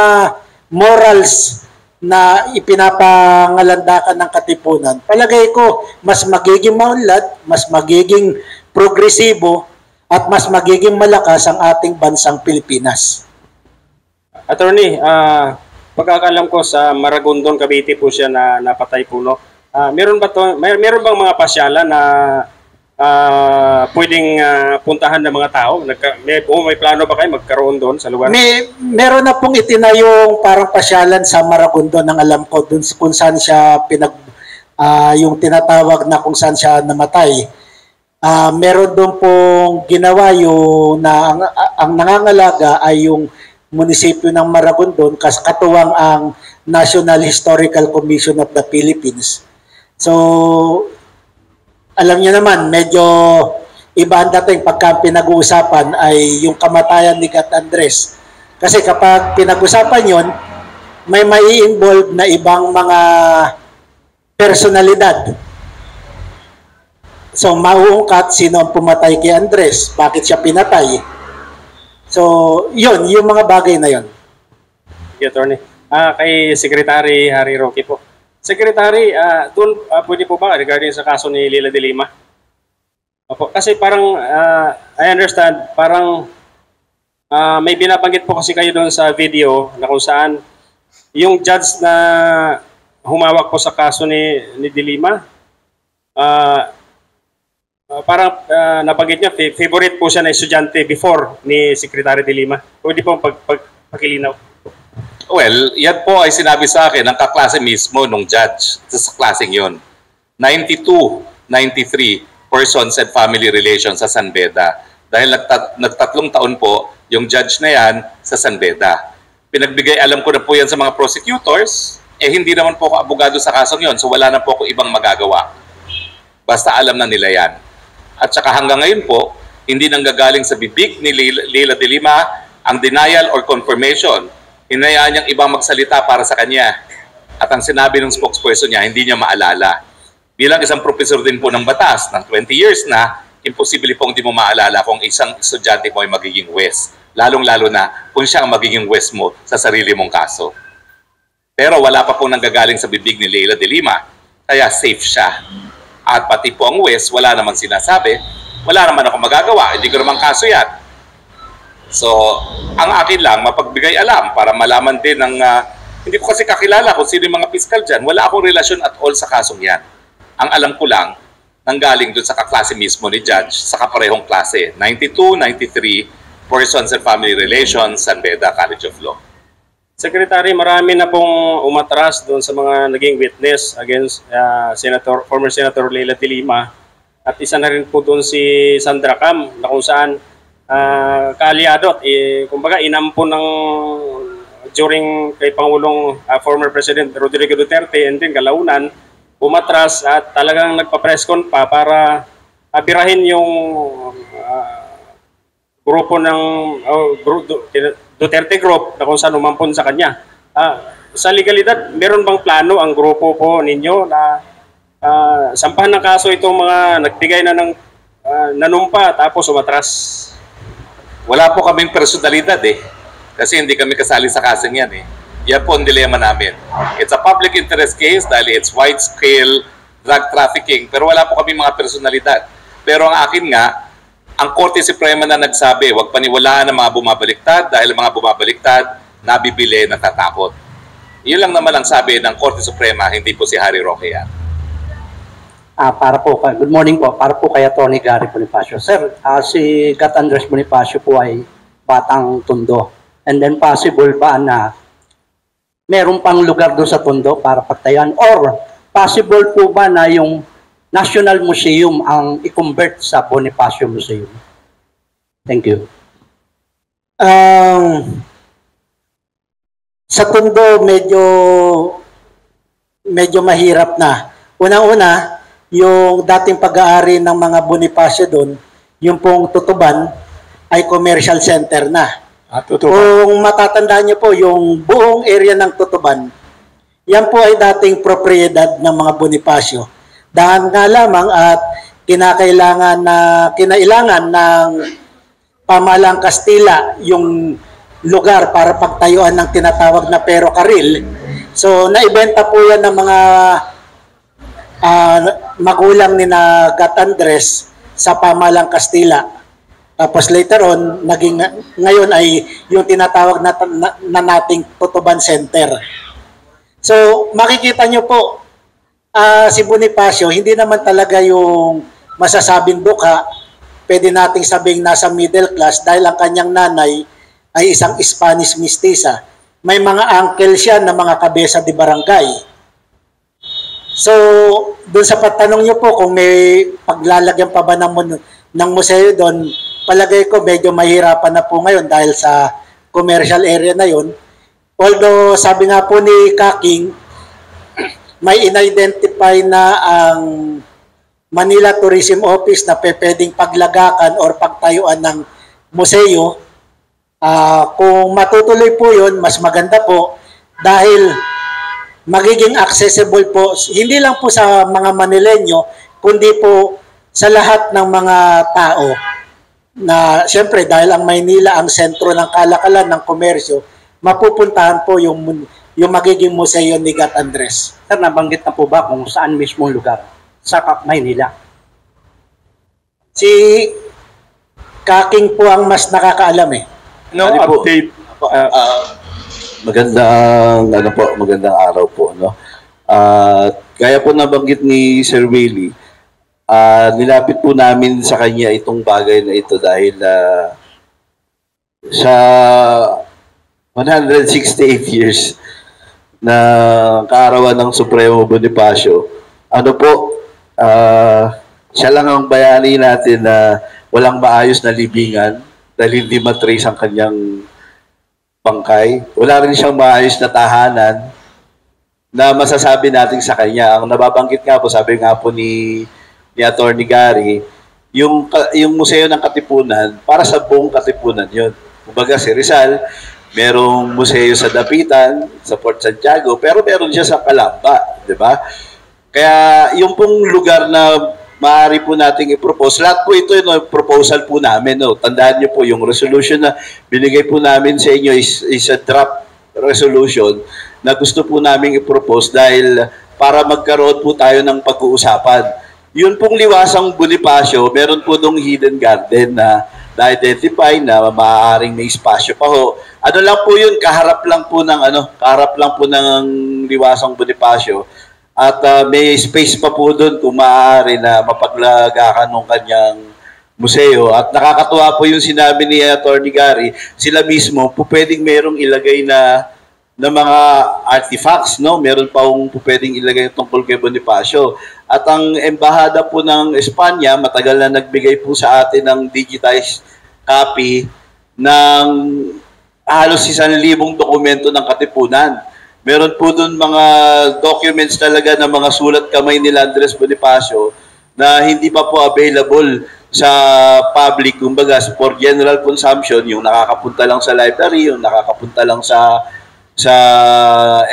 morals na ipinapangalandakan ng Katipunan, palagay ko mas magiging maunlad, mas magiging progresibo, at mas magiging malakas ang ating bansang Pilipinas. Attorney, pagkakalam ko sa Maragondon, Cavite po siya na napatay po, no? Meron bang mga pasyalan na pwedeng puntahan ng mga tao? May plano ba kayo magkaroon doon sa lugar? Meron na pong itinayong parang pasyalan sa Maragondon ang alam ko doon kung saan siya yung tinatawag na kung saan siya namatay. Meron doon pong ginawa yung na ang nangangalaga ay yung munisipyo ng Maragondon, katuwang ang National Historical Commission of the Philippines. So, alam niyo naman, medyo iba ang dating pagka pinag-uusapan ay yung kamatayan ni Gat Andres. Kasi kapag pinag-usapan yon, may mai-involve na ibang mga personalidad. So, mauungkat sino ang pumatay kay Andres, bakit siya pinatay. So, yun, yung mga bagay na yun. Attorney. Kay Secretary Harry Roque po. Secretary, pwede po ba regarding sa kaso ni Leila de Lima? Opo, kasi parang, I understand, parang may binabanggit po kasi kayo doon sa video na kung saan yung judge na humawak po sa kaso ni de Lima, parang nabanggit niya, favorite po siya na estudyante before ni Secretary de Lima. Pwede po pagkilinaw. Well, yan po ay sinabi sa akin ng kaklase mismo nung judge sa klaseng yun. 92, 93 persons and family relations sa San Beda. Dahil nagtatlong taon po yung judge na yan sa San Beda. Pinagbigay alam ko na po yan sa mga prosecutors hindi naman po ako abogado sa kasong yon, so wala na po ako ibang magagawa. Basta alam na nila yan. At saka hanggang ngayon po, hindi nanggagaling sa bibig ni Leila de Lima ang denial or confirmation. Hinayaan niyang ibang magsalita para sa kanya. At ang sinabi ng spokesperson niya, hindi niya maalala. Bilang isang professor din po ng batas, ng 20 years na, imposible pong hindi mo maalala kung isang estudyante mo ay magiging wes. Lalong-lalo na kung siya ang magiging wes mo sa sarili mong kaso. Pero wala pa pong nanggagaling sa bibig ni Leila de Lima, kaya safe siya. At pati po ang wes, wala naman sinasabi, wala naman ako magagawa, hindi ko naman kaso yan. So, ang akin lang, mapagbigay alam para malaman din ng, hindi ko kasi kakilala kung sino yung mga piskal dyan, wala akong relasyon at all sa kasong yan. Ang alam ko lang, nanggaling dun sa kaklase mismo ni Judge, sa kaparehong klase, 92, 93, Persons and Family Relations, San Beda College of Law. Secretary, marami na pong umatras doon sa mga naging witness against former Senator Leila de Lima. At isa na rin po doon si Sandra Cam na kung saan kaalyado at kumbaga inampo ng during kay Pangulong former President Rodrigo Duterte and then kalaunan umatras at talagang nagpa-presscon pa para abirahin yung grupo ng Duterte Group na kung saan umampon sa kanya. Sa legalidad, meron bang plano ang grupo po ninyo na sampahan ng kaso itong mga nagbigay na ng nanumpa tapos umatras? Wala po kaming personalidad kasi hindi kami kasali sa kasong yan Yan po ang dilema namin. It's a public interest case dahil it's wide-scale drug trafficking pero wala po kami mga personalidad. Pero ang akin nga, ang Korte Suprema na nagsabi, huwag paniwalaan ng mga bumabaliktad dahil mga bumabaliktad, nabibili, natatakot. Yun lang naman ang sabi ng Korte Suprema, hindi po si Harry Roque yan. Good morning po. Para po kay Atty. Gary Bonifacio. Sir, si Gat Andres Bonifacio po ay batang Tondo. And then possible ba na meron pang lugar doon sa Tondo para pagtayuan? Or possible po ba na yung National Museum ang i-convert sa Bonifacio Museum? Thank you. Sa Tondo, medyo mahirap na. Unang-una, yung dating pag-aari ng mga Bonifacio doon, yung pong Tutuban, ay commercial center na. Kung matatandaan niyo po, yung buong area ng Tutuban, yan po ay dating propriedad ng mga Bonifacio. Dahil nga lamang at kinailangan ng pamahalang Kastila yung lugar para pagtayuan ng tinatawag na Pero Carril. So naibenta po yan ng mga magulang ni na Gat Andres sa pamahalang Kastila. Tapos later on, ngayon ay yung tinatawag na nating Tutuban Center. So makikita nyo po, si Bonifacio, hindi naman talaga yung masasabing dukha, pwede nating sabing nasa middle class dahil ang kanyang nanay ay isang Spanish mestiza. May mga uncle siya na mga kabesa de barangay. So, dun sa patanong nyo po kung may paglalagyan pa ba ng museo doon, palagay ko medyo mahirapan na po ngayon dahil sa commercial area na yun. Although, sabi nga po ni Kaking, may in-identify na ang Manila Tourism Office na pwedeng paglagakan or pagtayuan ng museo. Kung matutuloy po yun, mas maganda po dahil magiging accessible po, hindi lang po sa mga Manileño, kundi po sa lahat ng mga tao na siyempre dahil ang Maynila ang sentro ng kalakalan ng komersyo, mapupuntahan po yung magiging museo ni Gat Andres. Sir, nabanggit na po ba kung saan mismong lugar sa Maynila? Si Kaking po ang mas nakakaalam No update. Magandang araw po, no. Kaya po nabanggit ni Sir Willie, nilapit po namin sa kanya itong bagay na ito dahil sa 168 years na kaarawan ng Supremo Bonifacio, siya lang ang bayani natin na walang maayos na libingan dahil hindi matrace ang kanyang bangkay. Wala rin siyang maayos na tahanan na masasabi natin sa kanya. Ang nababanggit nga po, sabi nga po ni Attorney Gary, yung Museo ng Katipunan, para sa buong Katipunan yun. Kumbaga si Rizal, merong museo sa Dapitan, sa Port Santiago, pero meron siya sa Calamba, di ba? Kaya yung pong lugar na maaari po nating i-propose, lahat po ito yung proposal po namin. No? Tandaan niyo po, yung resolution na binigay po namin sa inyo is a draft resolution na gusto po namin i-propose dahil para magkaroon po tayo ng pag-uusapan. Yun pong liwasang Bonifacio, meron po dong hidden garden na na-identify na maaaring may espasyo pa ho. Ano lang po yun, kaharap lang po ng liwasang Bonifacio. At may space pa po doon kung maaari na mapaglagakan ng kanyang museo. At nakakatuwa po yung sinabi ni Attorney Gary, sila mismo po pwedeng merong ilagay na mga artifacts, no? Meron pa po pwedeng ilagay tungkol kay Bonifacio. At ang embahada po ng Espanya, matagal na nagbigay po sa atin ng digitized copy ng halos 1,000 dokumento ng Katipunan. Meron po doon mga documents talaga ng mga sulat kamay nila Andres Bonifacio na hindi pa po available sa public, kumbaga for general consumption, yung nakakapunta lang sa library, yung nakakapunta lang sa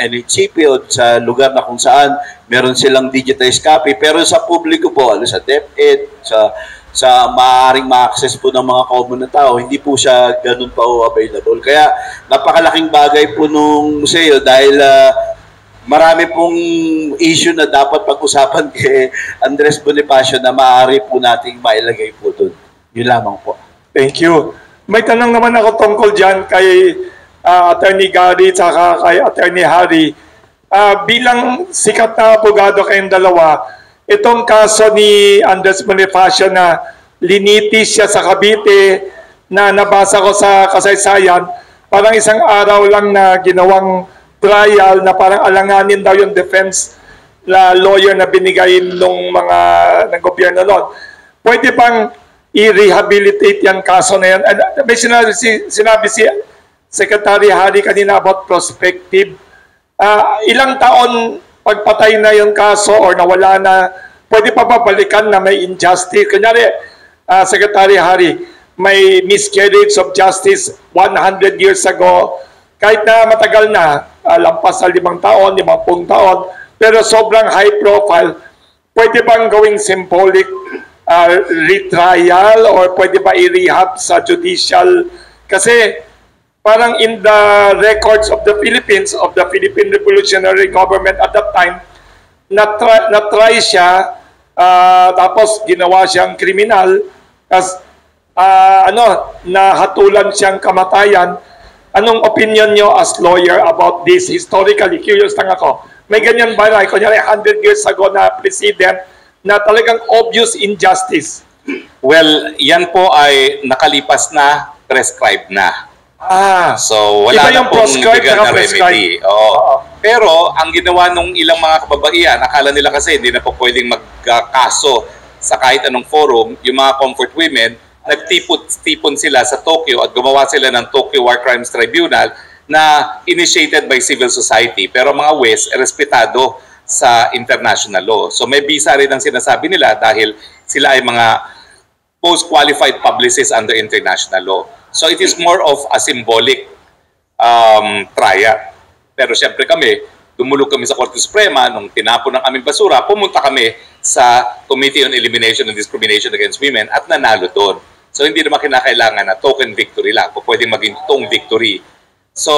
NHCP o sa lugar na kung saan meron silang digitized copy. Pero sa publiko po, sa DepEd, sa maaaring ma-access po ng mga common na tao, hindi po siya ganun pa available. Kaya napakalaking bagay po nung museo dahil marami pong issue na dapat pag-usapan kay Andres Bonifacio na maaari po nating mailagay po doon. Yun lamang po. Thank you. May tanong naman ako tungkol dyan kay Attorney Gary at kay Attorney Harry. Bilang sikat na abogado kayong dalawa, itong kaso ni Andres Bonifacio na linitis siya sa Cavite na nabasa ko sa kasaysayan, parang isang araw lang na ginawang trial na parang alanganin daw yung defense na lawyer na binigay ng gobyerno noon. Pwede bang i-rehabilitate yung kaso na yan? May sinabi si Secretary Harry kanina about prospective. Ilang taon pagpatay na yung kaso or nawala na, pwede pa babalikan na may injustice? Kunyari, Secretary Harry, may miscarriage of justice 100 years ago, kahit na matagal na, lampas sa 5 taon, 50 taon, pero sobrang high profile, pwede bang gawing symbolic retrial or pwede ba i-rehab sa judicial? Kasi parang in the records of the Philippines, of the Philippine Revolutionary Government at that time, na-try siya, tapos ginawa siyang kriminal, nahatulan siyang kamatayan. Anong opinion nyo as lawyer about this historically? Curious lang ako. May ganyan ba na, kunyari 100 years ago na president na talagang obvious injustice? Well, yan po ay nakalipas na, prescribed na. So wala iba na yung pong proscribed bigyan na prescribed. remedy. Oo. Pero ang ginawa nung ilang mga kababaihan, akala nila kasi hindi na po pwedeng magkaso sa kahit anong forum, yung mga comfort women, nagtipon sila sa Tokyo at gumawa sila ng Tokyo War Crimes Tribunal na initiated by civil society. Pero mga West, respetado sa international law. So may visa rin ang sinasabi nila dahil sila ay mga post-qualified publicists under international law. So it is more of a symbolic trial. Pero siyempre kami, dumulog kami sa Korte Suprema, nung tinapon ng aming basura, pumunta kami sa Committee on Elimination and Discrimination Against Women at nanalo doon. So hindi naman kinakailangan na token victory lang, pwedeng maging toong victory. So,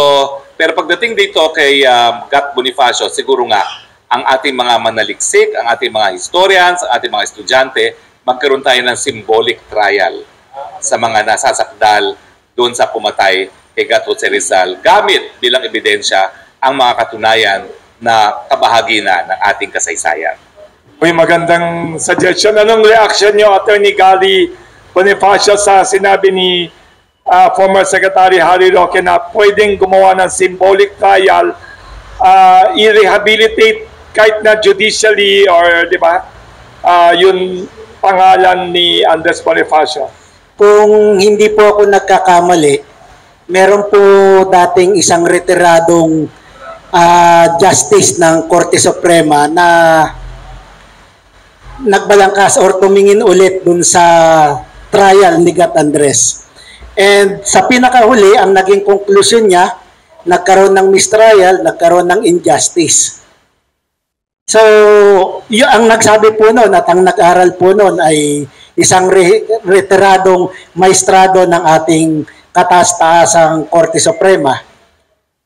pero pagdating dito kay Gat Bonifacio, siguro nga, ang ating mga manaliksik, ang ating mga historians, ang ating mga estudyante, magkaroon tayo ng symbolic trial sa mga nasasakdal doon sa pumatay kay Gat Jose Rizal gamit bilang ebidensya ang mga katunayan na kabahagi na ng ating kasaysayan. Uy, magandang suggestion. Anong reaction nyo, Attorney Gary Bonifacio, sa sinabi ni former Secretary Harry Roque na pwedeng gumawa ng symbolic trial, i-rehabilitate kahit na judicially or, di ba, yung pangalan ni Andres Bonifacio? Kung hindi po ako nagkakamali, meron po dating isang retiradong justice ng Korte Suprema na nagbalangkas or tumingin ulit dun sa trial ni Gat Andres. And sa pinakahuli, ang naging conclusion niya, nagkaroon ng mistrial, nagkaroon ng injustice. So, ang nagsabi po noon at ang nag-aral po noon ay isang retiradong maestrado ng ating kataas-taasang Korte Suprema.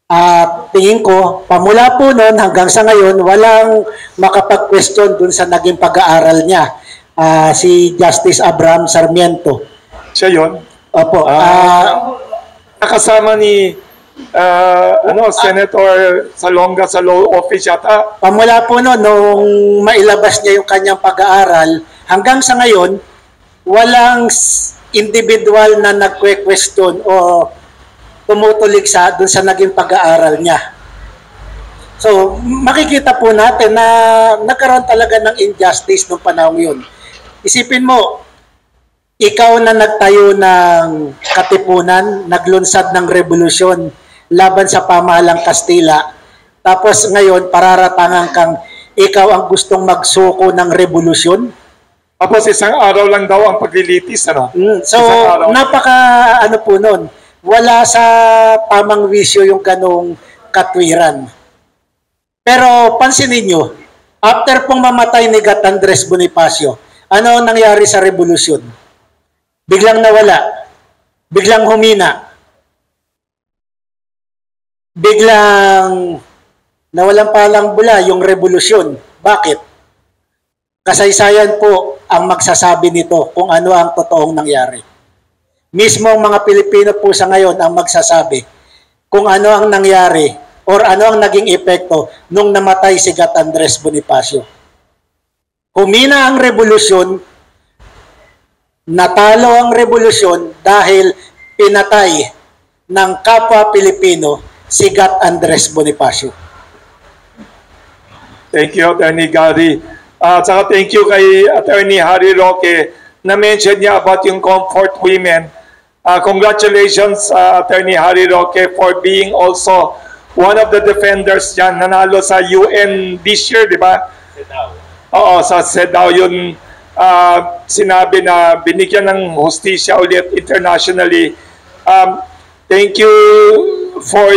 At tingin ko, pamula po noon hanggang sa ngayon, walang makapag-question dun sa naging pag-aaral niya. Si Justice Abraham Sarmiento. Siya yun. Opo. Nakasama ni Senator Salonga sa law office yata. Pamula po noon, nung mailabas niya yung kanyang pag-aaral, hanggang sa ngayon, walang individual na nagque-question o tumutulig dun sa naging pag-aaral niya. So, makikita po natin na nagkaroon talaga ng injustice noong panahon yun. Isipin mo, ikaw na nagtayo ng katipunan, naglunsad ng revolusyon laban sa pamahalang Kastila, tapos ngayon pararatangan kang ikaw ang gustong magsuko ng revolusyon. Tapos isang araw lang daw ang paglilitis, ano? So, napaka po nun. Wala sa tamang wisyo yung ganong katwiran. Pero pansinin nyo, after pong mamatay ni Gat Andres Bonifacio, ano ang nangyari sa revolusyon? Biglang nawala. Biglang humina. Biglang nawalang palang bula yung revolusyon. Bakit? Kasaysayan po ang magsasabi nito kung ano ang totoong nangyari. Mismo ang mga Pilipino po sa ngayon ang magsasabi kung ano ang nangyari or ano ang naging epekto nung namatay si Gat Andres Bonifacio. Humina ang revolusyon, natalo ang revolusyon dahil pinatay ng kapwa Pilipino si Gat Andres Bonifacio. Thank you, Attorney Gary. Saka thank you kay Attorney Harry Roque na mention niya about yung comfort women. Congratulations, Attorney Harry Roque, for being also one of the defenders dyan. Nanalo sa UN this year, di ba? Oo, sa CEDAW yun sinabi na binigyan ng hustisya ulit internationally. Thank you for,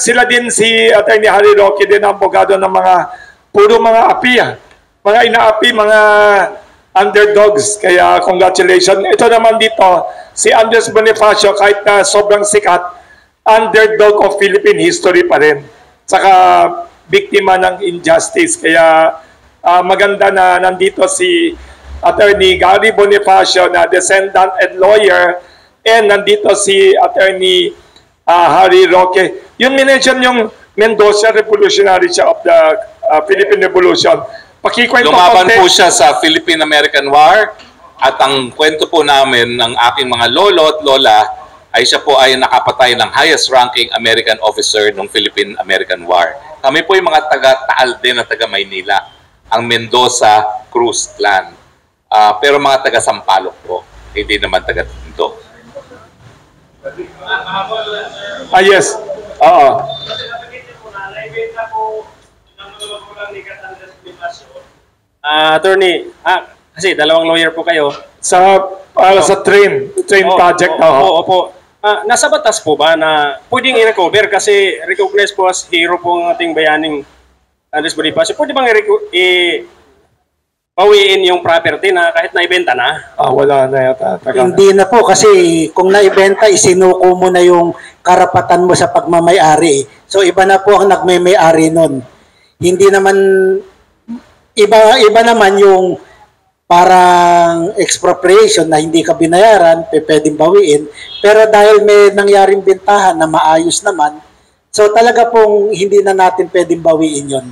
sila din si Attorney Harry Roque din ang abogado ng puro mga api, mga inaapi, mga underdogs. Kaya congratulations. Ito naman dito, si Andres Bonifacio, kahit na sobrang sikat, underdog of Philippine history pa rin. Saka biktima ng injustice. Kaya maganda na nandito si Attorney Gary Bonifacio na descendant and lawyer, and nandito si Attorney Harry Roque. Yung minention yung Mendoza Revolutionary siya of the Philippine Revolution. Pakikwento Lumaban po siya sa Philippine-American War, at ang kwento po namin ng aking mga lolo at lola ay siya po ay nakapatay ng highest ranking American officer ng Philippine-American War. Kami po yung mga taga-Taal din at taga-Maynila, ang Mendoza Cruz clan. Pero mga taga-Sampaloc po, hindi naman taga-Tinto. Yes. Oo. Attorney, kasi dalawang lawyer po kayo. Para sa train project. Opo. Nasa batas po ba na pwedeng i-recover kasi recognized po as hero po ang ating bayaning Andres Bonifacio? Pwede bang pawiin yung property na kahit naibenta na? Wala na yata. Hindi na po kasi kung naibenta, isinuko mo na yung karapatan mo sa pagmamay-ari. So iba na po ang nagmamay-ari nun. Hindi naman, iba naman yung parang expropriation na hindi ka binayaran, pwedeng bawiin. Pero dahil may nangyaring bentahan na maayos naman, so talaga pong hindi na natin pwedeng bawiin yun.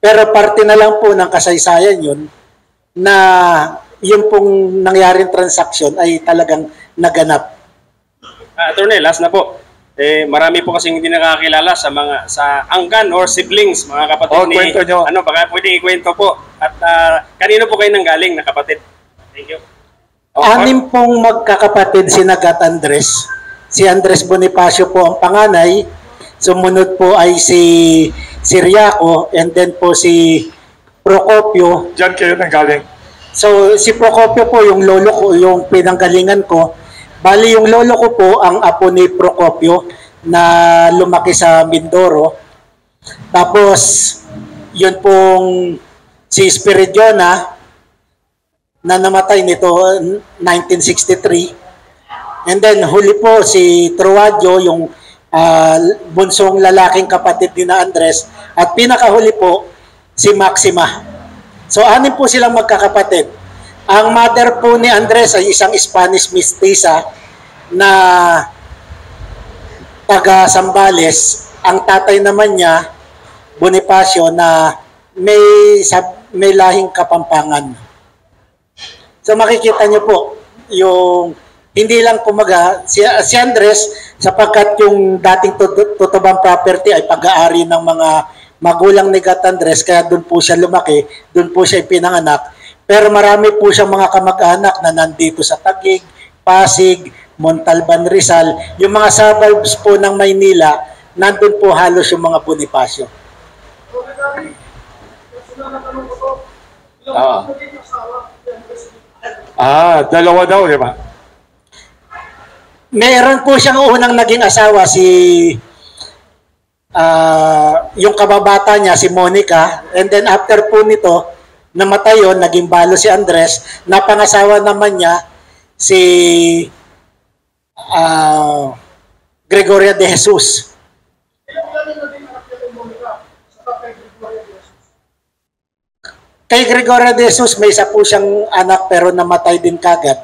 Pero parte na lang po ng kasaysayan yun na yung pong nangyaring transaction ay talagang naganap. Attorney, last na po. Marami po kasing hindi nakakilala sa angkan or siblings, mga kapatid ni... kwento nyo. Baka pwede ikwento po. At kanino po kayo nanggaling na kapatid? Thank you. Anim pong magkakapatid si Gat Andres. Si Andres Bonifacio po ang panganay. Sumunod po ay si Siriaco, and then po si Procopio. Diyan kayo nanggaling. So si Procopio po yung lolo ko, yung pinanggalingan ko. Bali yung lolo ko po ang apo ni Procopio na lumaki sa Mindoro. Tapos yun pong si Espiridiona na namatay nito 1963. And then huli po si Truadio, yung bunsong lalaking kapatid ni na Andres, at pinakahuli po si Maxima. So anim po silang magkakapatid. Ang mother po ni Andres ay isang Spanish mestiza na taga Zambales. Ang tatay naman niya, Bonifacio, na may lahing Kapampangan. So makikita niyo po yung hindi lang kumaga si Andres, sapagkat yung dating Tutubang property ay pag-aari ng mga magulang ni Gat Andres, kaya doon po siya lumaki, doon po siya pinanganak. Pero marami po siyang mga kamag-anak na nandito sa Taguig, Pasig, Montalban, Rizal. Yung mga suburbs po ng Maynila, nandun po halos yung mga Bonifacio. Dalawa daw, di ba? Meron po siyang unang naging asawa, yung kababata niya, si Monica. And then after po nito, namatay yun, naging balo si Andres. Napangasawa naman niya si Gregoria de Jesus. Kay Gregoria de Jesus, may isa po siyang anak pero namatay din kagad.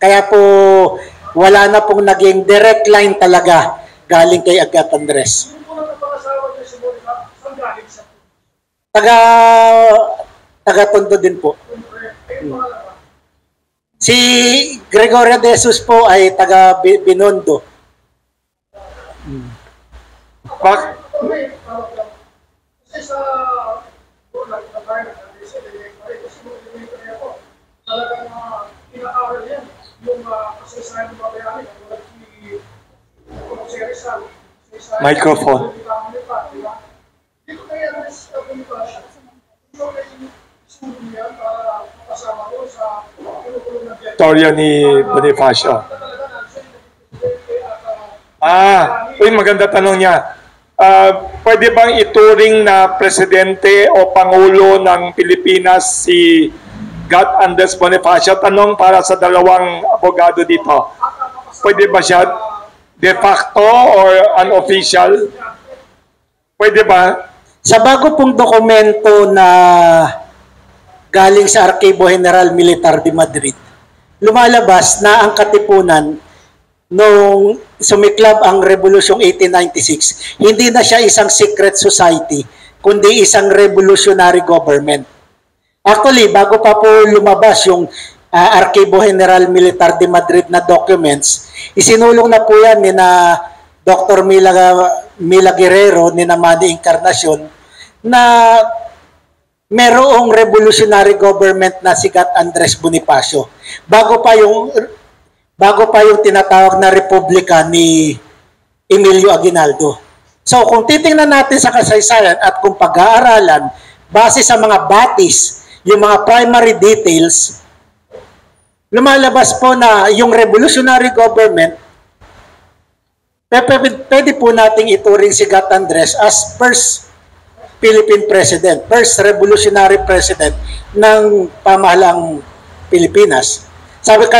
Kaya po, wala na pong naging direct line talaga galing kay Gat Andres. Taga-Tondo din po. Si Gregoria de Jesus po ay taga-Binondo. Microphone. Storya ni Bonifacio. Maganda tanong niya. Pwede bang ituring na presidente o pangulo ng Pilipinas si Gat Andres Bonifacio? Tanong para sa dalawang abogado dito. Pwede ba siya de facto or unofficial? Pwede ba? Sa bago pong dokumento na galing sa Archivo General Militar de Madrid, lumalabas na ang Katipunan nung sumiklab ang Revolusyong 1896, hindi na siya isang secret society, kundi isang revolutionary government. Actually, bago pa po lumabas yung Archivo General Militar de Madrid na documents, isinulong na po yan ni na Dr. Mila Guerrero, ni na Manny Encarnacion, na merong revolutionary government na si Gat Andres Bonifacio. Bago pa yung tinatawag na republika ni Emilio Aguinaldo. So kung titingnan natin sa kasaysayan at kung pag-aaralan base sa mga batis, yung mga primary details, lumalabas po na yung revolutionary government, pwede po nating ituring si Gat Andres as first Philippine President, first revolutionary president ng pamahalang Pilipinas. Sabi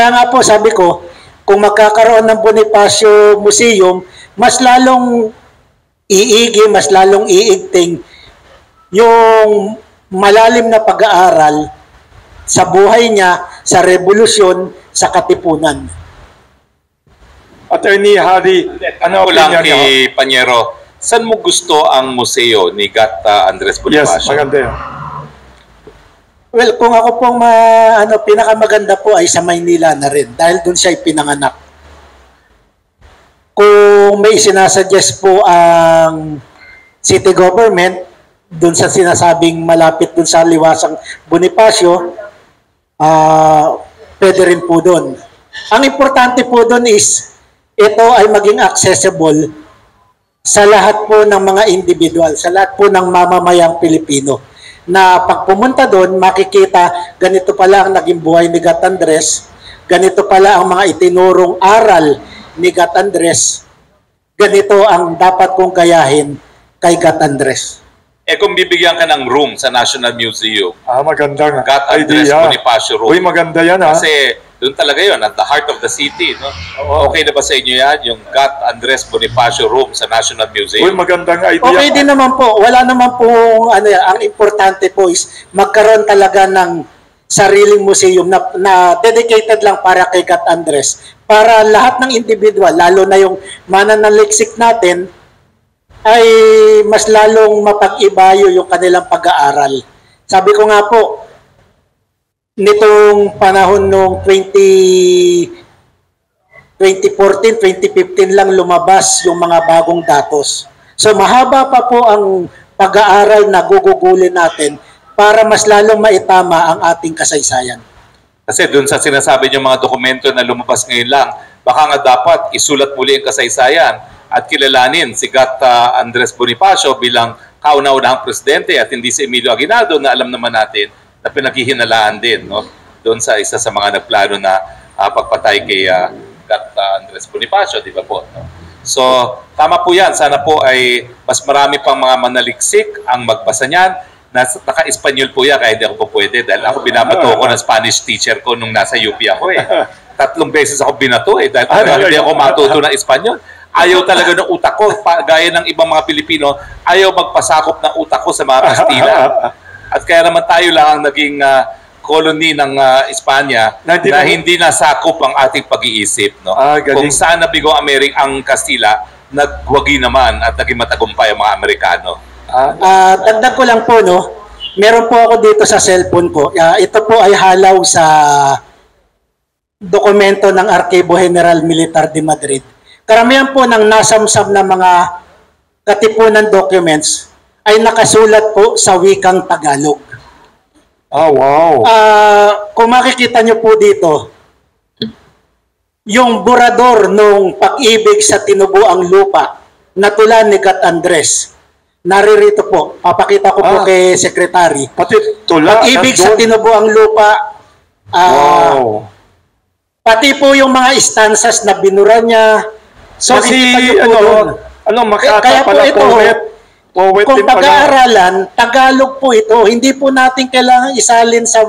ko, kung magkakaroon ng Bonifacio Museum, mas lalong iigi, mas lalong iigting yung malalim na pag-aaral sa buhay niya, sa revolusyon, sa Katipunan. Attorney Harry, ano lang opinion niyo? kay Panyero, saan mo gusto ang museo ni Gat Andres Bonifacio? Yes, maganda yun. Well, kung ako pong pinakamaganda po ay sa Maynila na rin dahil doon siya pinanganak. Kung may sinasuggest po ang city government doon sa sinasabing malapit doon sa liwasang Bonifacio, pwede rin po doon. Ang importante po doon is ito ay maging accessible sa lahat po ng mga individual, sa lahat po ng mamamayang Pilipino. Na pag pumunta doon, makikita ganito pala ang naging buhay ni Gat Andres, ganito pala ang mga itinurong aral ni Gat Andres, ganito ang dapat kong gayahin kay Gat Andres. Eh kung bibigyan ka ng room sa National Museum, Maganda nga. Gat Andres Idea. Bonifacio room. Uy, maganda yan ha. Kasi doon talaga yon at the heart of the city. No? Okay na ba sa inyo yan, yung Gat Andres Bonifacio room sa National Museum? Uy, magandang idea. Okay din naman po. Wala naman po, ang importante po is magkaroon talaga ng sariling museum na dedicated lang para kay Gat Andres. Para lahat ng individual, lalo na yung mananaliksik natin, ay mas lalong mapag-ibayo yung kanilang pag-aaral. Sabi ko nga po, nitong panahon nung 2014, 2015 lang lumabas yung mga bagong datos. So mahaba pa po ang pag-aaral na gugugulin natin para mas lalong maitama ang ating kasaysayan. Kasi doon sa sinasabi niyo mga dokumento na lumabas ngayon lang, baka nga dapat isulat muli ang kasaysayan at kilalanin si Gat Andres Bonifacio bilang kauna-unahang presidente at hindi si Emilio Aguinaldo na alam naman natin na pinaghihinalaan din, no? Doon sa isa sa mga nagplano na pagpatay kay Gat Andres Bonifacio, di ba po? No? So, tama po yan. Sana po ay mas marami pang mga manaliksik ang magbasa niyan. Naka-Espanyol po yan, kaya hindi ako po pwede. Dahil ako binabato ko ng Spanish teacher ko nung nasa UP ako eh. 3 beses ako binato eh. Dahil hindi ako matuto ng Espanyol. Ayaw talaga ng utak ko, gaya ng ibang mga Pilipino, ayaw magpasakop ng utak ko sa mga Kastila. At kaya naman tayo lang ang naging colony ng Espanya na hindi nasakop ang ating pag-iisip. No? Kung saan nabigo ang Kastila, nagwagi naman at naging matagumpay ang mga Amerikano. Dagdag ko lang po, no? Meron po ako dito sa cellphone ko. Ito po ay halaw sa dokumento ng Archivo General Militar de Madrid. Karamihan po ng nasamsam na mga katipunan documents ay nakasulat po sa wikang Tagalog. Wow. Kung makikita nyo po dito, yung burador nung pag-ibig sa tinubuang lupa na tula ni Gat Andres, naririto po. Papakita ko po kay Secretary. Pati tula. Pag-ibig sa tinubuang lupa, wow. Pati po yung mga stanzas na binura niya. So si Makata kaya pala po ito, poet kung din pala. pag-aaralan, Tagalog po ito. Hindi po natin kailangan isalin sa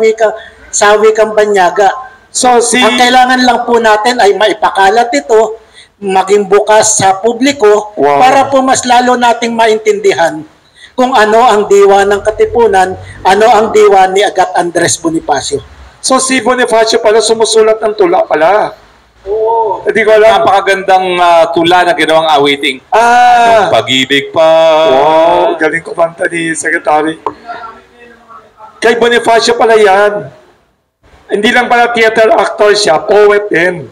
wikang Banyaga. So ang kailangan lang po natin ay maipakalat ito, maging bukas sa publiko, para po mas lalo nating maintindihan kung ano ang diwa ng Katipunan, ano ang diwa ni Gat Andres Bonifacio. So si Bonifacio pala sumusulat ng tula pala. Oo. Hindi ko alam. Napakagandang tula na ginawang awiting. Nung pag-ibig pa. Wow, galing ko banta ni Secretary. Kay Bonifacio pala yan. Hindi lang pala theater actor siya, poet din.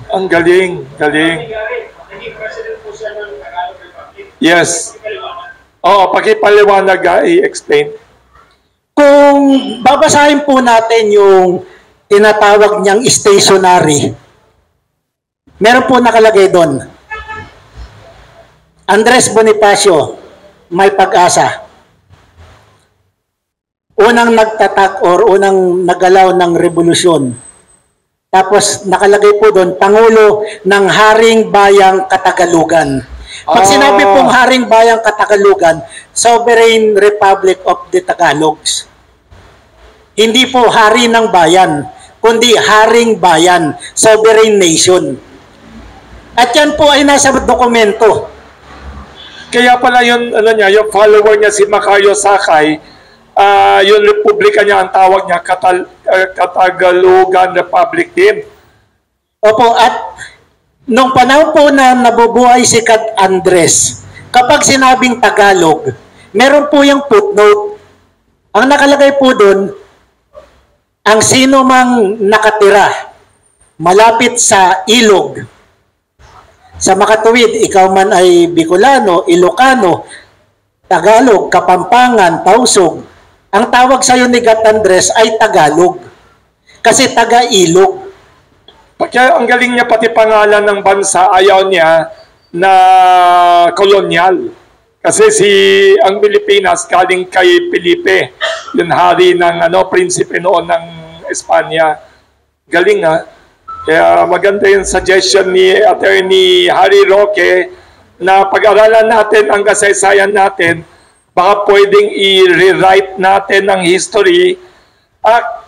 Ang galing, galing. Yes. Oo, pakipaliwanag, i-explain. Kung babasahin po natin yung tinatawag niyang stationary, meron po nakalagay doon, Andres Bonifacio, may pag-asa. Unang nagtatak or unang nagalaw ng revolusyon. Tapos nakalagay po doon, Pangulo ng Haring Bayang Katagalugan. Pag sinabi pong Haring Bayang Katagalugan, Sovereign Republic of the Tagalogs. Hindi po hari ng bayan, kundi Haring Bayan, Sovereign Nation. At yan po ay nasa dokumento. Kaya pala yung, yung follower niya si Macayo Sakay, yung republika niya, ang tawag niya, Katagalugan Republic din. Opo, at nung panahon po na nabubuhay si Gat Andres, kapag sinabing Tagalog, meron po yung footnote. Ang nakalagay po doon, ang sino mang nakatira malapit sa ilog, sa makatuwid, ikaw man ay Bicolano, Ilocano, Tagalog, Kapampangan, Tausug, ang tawag sa'yo ni Gat Andres ay Tagalog. Kasi taga-ilog. Kaya ang galing niya, pati pangalan ng bansa, ayaw niya na kolonyal. Kasi ang Pilipinas galing kay Felipe, yung hari ng prinsipe noon ng Espanya. Galing ha. Kaya maganda yung suggestion ni Attorney Harry Roque na pag-aralan natin ang kasaysayan natin, baka pwedeng i-rewrite natin ang history.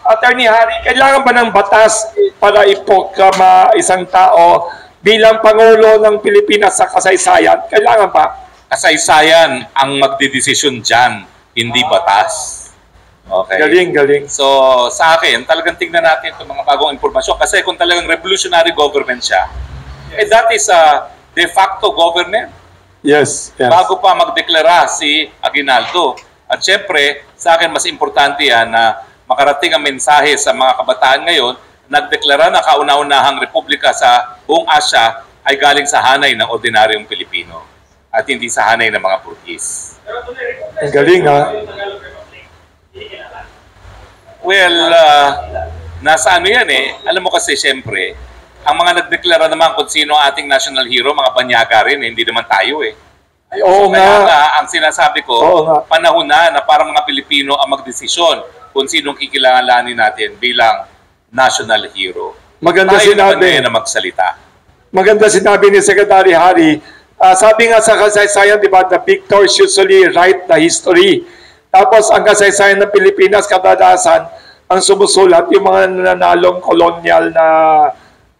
Attorney Harry, kailangan ba ng batas para ipoklama isang tao bilang Pangulo ng Pilipinas sa kasaysayan? Kailangan ba? Kasaysayan ang magdidesisyon dyan, hindi batas. Okay. Galing. So, sa akin, talagang tingnan natin itong mga bagong impormasyon kasi kung talagang revolutionary government siya, that is a de facto government. Yes. Bago pa magdeklara si Aguinaldo. At syempre, sa akin mas importante yan na makarating ang mensahe sa mga kabataan ngayon, nagdeklara na kauna-unahang republika sa buong Asya ay galing sa hanay ng ordinaryong Pilipino at hindi sa hanay ng mga Portuguese. Ang galing ha. Well, nasa yan eh. Alam mo kasi syempre, ang mga nagdeklara naman kung sino ang ating national hero, mga banyaga rin, hindi naman tayo eh. Ay, oo Kaya nga. nga, ang sinasabi ko, panahon na para mga Pilipino ang magdesisyon kung sinong kikilalanin natin bilang national hero. Maganda Tayo naman sinabi. ngayon na magsalita. Maganda sinabi ni Secretary Harry. Sabi nga sa kasaysayan, di ba, the victors usually write the history. Tapos ang kasaysayan ng Pilipinas, kadalasan, ang sumusulat yung mga nananalong kolonyal na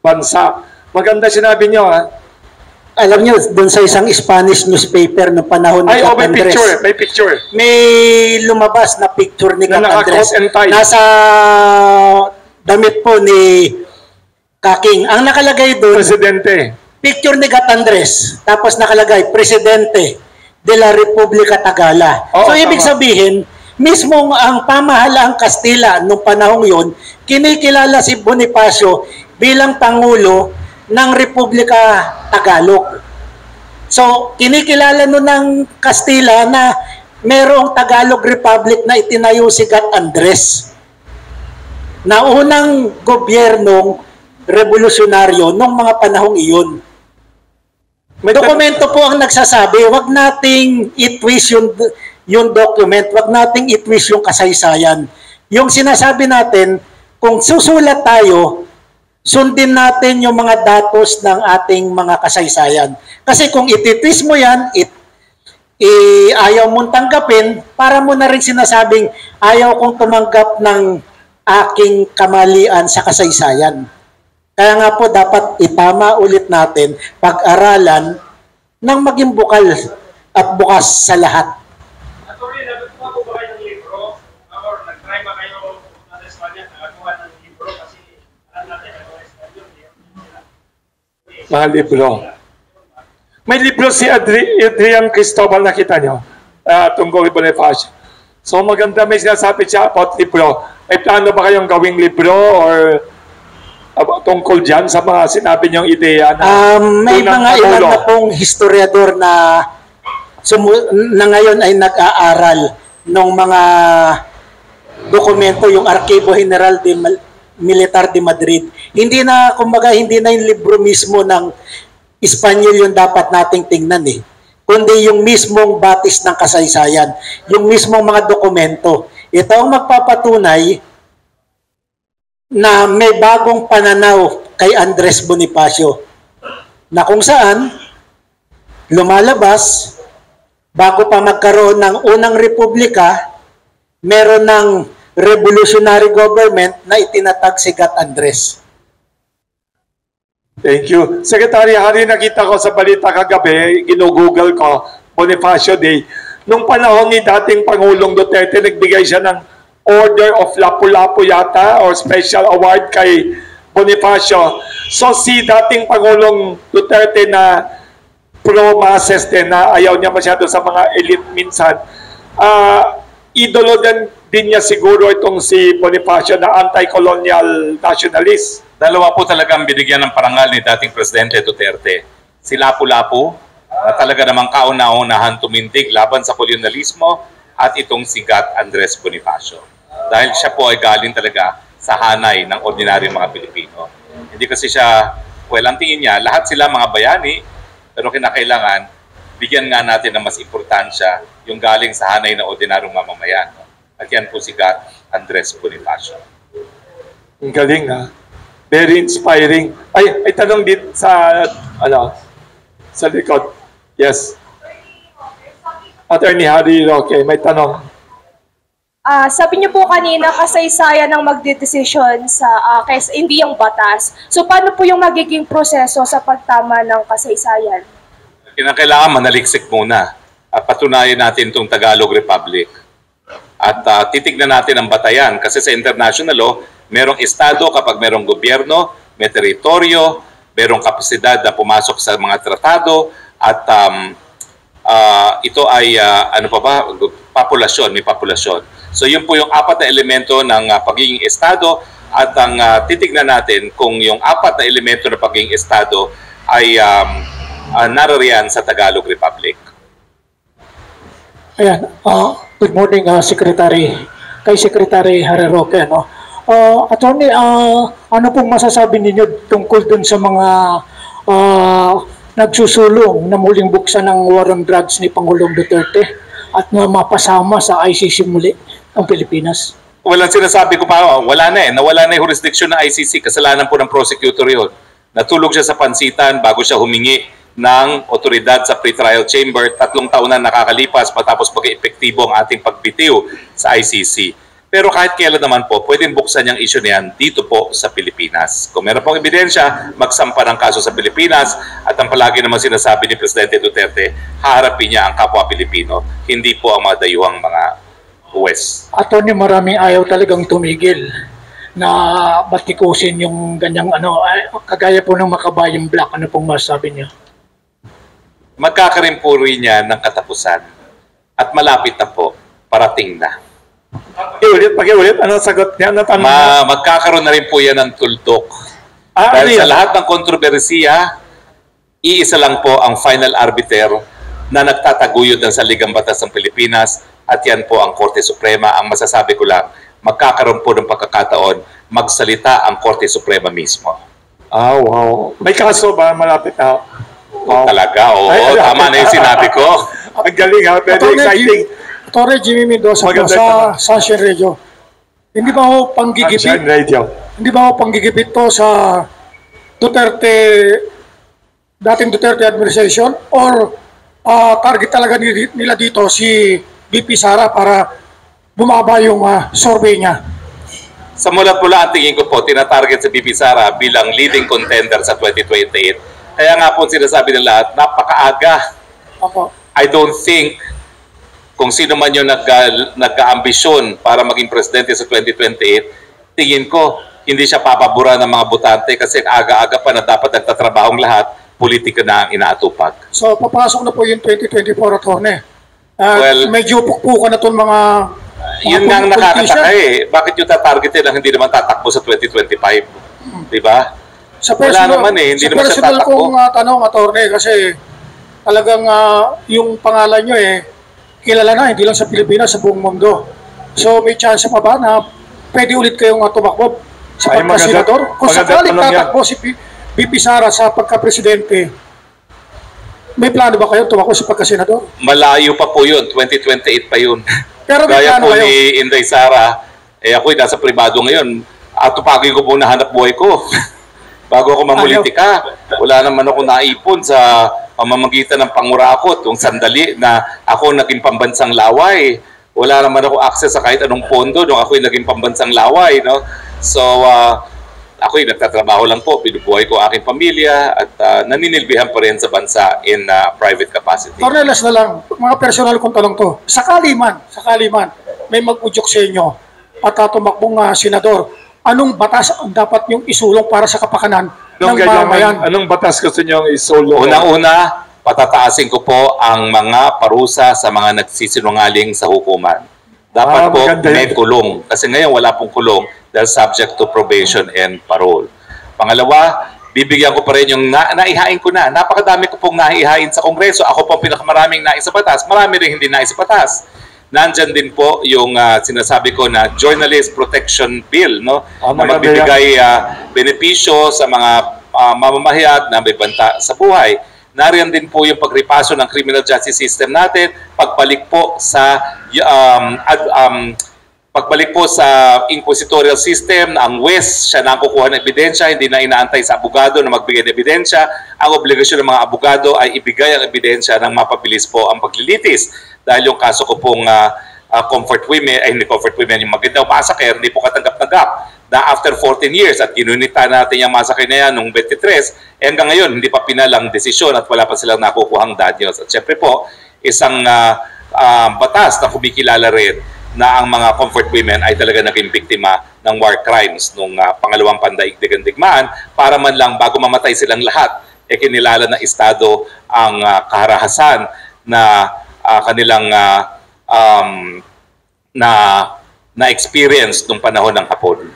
bansa. Maganda sinabi niyo, ha? Alam niyo, doon sa isang Spanish newspaper noong panahon ni Ay, Gat may Andres, picture. May picture. may lumabas na picture ni Na Gat naka-coat Andres. and tie. Nasa damit po ni Kaking. Ang nakalagay doon, Presidente. picture ni Gat Andres. Tapos nakalagay, Presidente de la República Tagala. Oo, So, ibig tama. sabihin, mismo ang pamahalaang Kastila noong panahong yon, kinikilala si Bonifacio bilang Pangulo ng Republika Tagalog. So, kinikilala nun ng Kastila na merong Tagalog Republic na itinayo si Gat Andres. Na unang gobyernong revolusyonaryo nung mga panahong iyon. May Dokumento po ang nagsasabi, wag nating i-twist yung document, wag nating i-twist yung kasaysayan. Yung sinasabi natin, kung susulat tayo, sundin natin yung mga datos ng ating mga kasaysayan. Kasi kung iti-twist mo yan, ayaw mong tanggapin, para mo na rin sinasabing, ayaw kong tumanggap ng aking kamalian sa kasaysayan. Kaya nga po dapat itama ulit natin, pag-aralan ng maging bukal at bukas sa lahat. Attorney, nagkuha po ba kayo ng libro? Or nag-try ba kayo sa Espanya nakakuha ng libro? Kasi alam natin na sa Espanya Mga libro. May libro si Adrian Cristobal, nakita nyo? Tungkol Bonifacio. So maganda, may sinasabi siya about libro. May plano ba kayong gawing libro or tungkol dyan sa mga sinabi niyong ideya na May unang mga ilan Pangulo? na pong historiador na ngayon ay nag-aaral ng mga dokumento, yung Archivo General de Militar de Madrid. Hindi na, kumbaga, hindi na yung libro mismo ng Espanyol yung dapat nating tingnan eh. Kundi yung mismong batis ng kasaysayan, yung mismong mga dokumento. Ito ang magpapatunay na may bagong pananaw kay Andres Bonifacio na kung saan lumalabas bago pa magkaroon ng unang republika, meron ng revolutionary government na itinatag si Gat Andres. Thank you. Secretary Harry, nakita ko sa balita kagabi, ginugoogle ko, Bonifacio Day. Nung panahon ni dating Pangulong Duterte, nagbigay siya ng Order of Lapu-Lapu yata or special award kay Bonifacio. So si dating Pangulong Duterte na pro-masses din, na ayaw niya masyado sa mga elite minsan, idolo din niya siguro itong si Bonifacio na anti-colonial nationalist. Dalawa po talaga ang binigyan ng parangal ni dating Presidente Duterte. Si Lapu-Lapu, na talaga namang kauna-unahan tumindig laban sa kolonyalismo, at itong si Gat Andres Bonifacio. Dahil siya po ay galing talaga sa hanay ng ordinaryong mga Pilipino. Hindi kasi siya, well, ang tingin niya, lahat sila mga bayani, Pero kinakailangan, bigyan nga natin ng mas importansya yung galing sa hanay ng ordinaryong mamamayan. At yan po si Gat Andres Bonifacio. Ang galing ha. Very inspiring. Ay tanong din sa, sa likod. Yes. Attorney Harry Roque, may tanong. Sabi niyo po kanina, kasaysayan ng magdedesisyon sa hindi yung batas. So paano po yung magiging proseso sa pagtama ng kasaysayan? Kinakailangan manaliksik muna at patunayan natin itong Tagalog Republic. At titignan natin ang batayan kasi sa international law, merong estado kapag merong gobyerno, may teritoryo, merong kapasidad na pumasok sa mga tratado at ito ay populasyon, may populasyon. So yun po yung apat na elemento ng pagiging estado at ang titignan natin kung yung apat na elemento ng pagiging estado ay narariyan sa Tagalog Republic. Ayan, good morning Secretary, kay Secretary Harry Roque. Attorney, ano pong masasabi ninyo tungkol dun sa mga nagsusulong na muling buksan ng war on drugs ni Pangulong Duterte at na mapasama sa ICC muli ang Pilipinas? Walang sinasabi ko pa, wala na nawala na yung jurisdiction ng ICC, kasalanan po ng prosecutor yun. Natulog siya sa pansitan bago siya humingi ng otoridad sa pre-trial chamber, 3 taon na nakakalipas matapos pag-epektibo ang ating pagbitiw sa ICC. Pero kahit kailan naman po, pwedeng buksan yung issue na yan dito po sa Pilipinas. Kung meron pong ebidensya, magsampa ng kaso sa Pilipinas at ang palagi naman sinasabi ni Presidente Duterte, haharapin niya ang kapwa Pilipino, hindi po ang mga dayuhang mga huwes. Attorney, maraming ayaw talagang tumigil na batikusin yung ganyang kagaya po ng Makabayang Black. Ano pong masasabi niyo? Magkakaroon po rin niya ng katapusan at malapit na po, parating na. Pag-iulit, ano sagot niya? Magkakaroon na rin po yan ng tuldok. Dahil sa lahat ng kontrobersiya, iisa lang po ang final arbiter na nagtataguyod ng saligang batas ng Pilipinas at yan po ang Korte Suprema. Ang masasabi ko lang, magkakaroon po ng pagkakataon, magsalita ang Korte Suprema mismo. Wow. May kaso ba malapit na? Wow. Talaga, oo. Tama na yung sinabi ko. Ang galing ha, very exciting. Attorney Jimmy Mendoza po sa Sunshine Radio. Hindi ba ho panggigipit? Sunshine Radio. Hindi ba ho panggigipit to sa dating Duterte administration or target talaga nila dito si VP Sara para bumaba yung survey niya? Sa mula-pula ang tingin ko po, tinatarget si VP Sara bilang leading contender sa 2028. Kaya nga po sinasabi ng lahat, napakaaga. Opo. I don't think kung sino man yung nagka-ambisyon para maging presidente sa 2028, tingin ko, hindi siya papabura ng mga botante kasi aga-aga pa na dapat nagtatrabahong lahat, politika na ang inaatupag. So, papasok na po yung 2024 attorney. Well, medyo pukpukan na itong mga yun nga ang nakakataka eh. Bakit yung tatargetin lang hindi naman tatakbo sa 2025? Diba? Wala naman eh. Hindi naman siya tatakbo. Sa personal kong tanong, attorney, kasi talagang yung pangalan nyo kilala na, hindi lang sa Pilipinas, sa buong mundo. So may chance pa ba na pwede ulit kayong tumakbo sa pagkasenador? Kung sakaling tatakbo si VP Sara sa pagka-presidente, may plano ba kayo tumakbo sa pagkasenador? Malayo pa po yun, 2028 pa yun. Pero may gaya plano po kayo? ni Inday Sara, ako'y nasa privado ngayon, atupagin ko po na hanap buhay ko. Bago ako mamulitika, wala naman ako naipon sa pamamagitan ng pangurakot, yung sandali na ako naging pambansang laway. Wala naman ako access sa kahit anong pondo nung ako'y naging pambansang laway. No? So, ako'y nagtatrabaho lang po, binubuhay ko aking pamilya at naninilbihan pa rin sa bansa in private capacity. Cornelas na lang, mga personal kong tanong to. Sakali man, may mag-udyok sa inyo at tumakbong senador, anong batas ang dapat yung isulong para sa kapakanan ng mamayan? Anong batas gusto nyo isulong? Unang-una, patataasin ko po ang mga parusa sa mga nagsisinungaling sa hukuman. Dapat po may kulong. Kasi ngayon wala pong kulong dahil subject to probation and parole. Pangalawa, bibigyan ko pa rin yung naihain ko na. Napakadami ko pong naihain sa Kongreso. Ako po pinakamaraming nais sa batas. Marami rin hindi nais sa batas. Nandyan din po yung sinasabi ko na Journalist Protection Bill, no? Na magbibigay benepisyo sa mga mamamahayag na may banta sa buhay. nariyan din po yung pagripaso ng criminal justice system natin, pagbalik po sa inquisitorial system na ang West siya na ang kukuha ng ebidensya, hindi na inaantay sa abogado na magbigay ng ebidensya. Ang obligasyon ng mga abogado ay ibigay ang ebidensya ng mapabilis po ang paglilitis. Dahil yung kaso ko pong comfort women, hindi comfort women, yung Maguindanao massacre, hindi po katanggap-tanggap na after 14 years at ginunita natin yung massacre na yan noong 23, hanggang ngayon hindi pa pinalang desisyon at wala pa silang nakukuhang danyos. At syempre po, isang batas na kumikilala rin na ang mga comfort women ay talaga naging biktima ng war crimes nung pangalawang pandaigdigang digmaan para man lang bago mamatay silang lahat, kinilala ng Estado ang kaharahasan na kanilang na-experience nung panahon ng Hapon.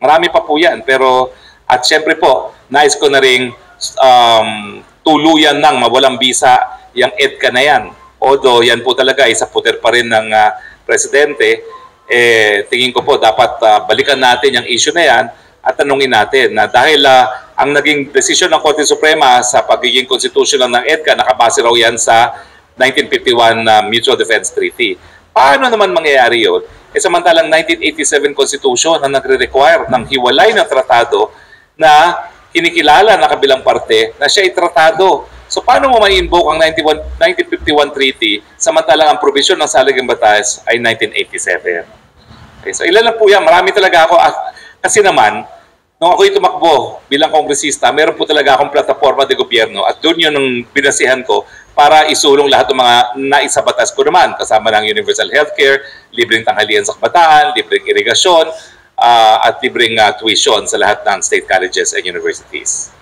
Marami pa po yan, pero at syempre po, nais ko na rin tuluyan ng mawalang bisa yung EDCA na yan. Although yan po talaga ay sa puder pa rin ng Presidente, tingin ko po dapat balikan natin yung issue na yan at tanungin natin na dahil ang naging desisyon ng Korte Suprema sa pagiging constitutional ng EDCA, nakabase raw yan sa 1951 Mutual Defense Treaty. Paano naman mangyayari yun? Samantalang 1987 Constitution ang nagre-require ng hiwalay ng tratado na kinikilala na kabilang parte na siya ay tratado. So paano mo ma-invoke ang 1951 Treaty samantalang ang provision ng saligang batas ay 1987? Okay, so ilan lang po yan. Marami talaga ako. Kasi naman, nung ako'y tumakbo bilang kongresista, meron po talaga akong plataforma de gobyerno at doon yun ang binasihan ko para isulong lahat ng mga naisabatas ko naman, kasama ng universal healthcare, libreng tanghalian sa kabataan, libreng irigasyon, at libreng tuition sa lahat ng state colleges and universities.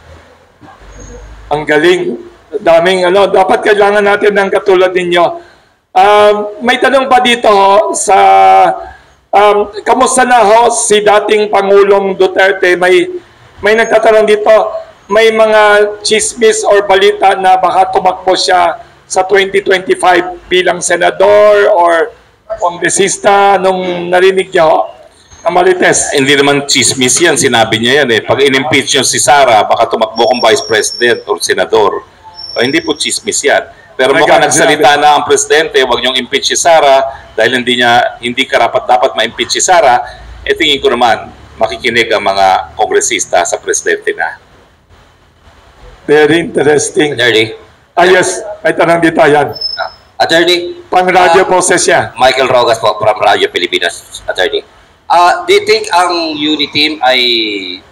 Ang galing. Daming dapat kailangan natin ng katulad ninyo. May tanong pa dito sa kamusta na ho si dating Pangulong Duterte? May nagtatanong dito, may mga chismis or balita na baka tumakbo siya sa 2025 bilang senador or kongresista nung narinig niya ho? Marites. Hindi naman chismis yan, sinabi niya yan eh. Pag in-impeach niyo si Sara, baka tumakbo kong vice president or senador. Hindi po chismis yan. Pero mukhang nagsalita na ang presidente, huwag niyong impeach si Sara dahil hindi karapat-dapat ma-impeach si Sara, tingin ko naman, makikinig ang mga kongresista sa presidente na. Very interesting. Attorney. Yes, may tanong dito, yan. Attorney. Pang-radio boses siya. Michael Rogas po from Radio Pilipinas, Attorney. Do you think ang UNITEAM ay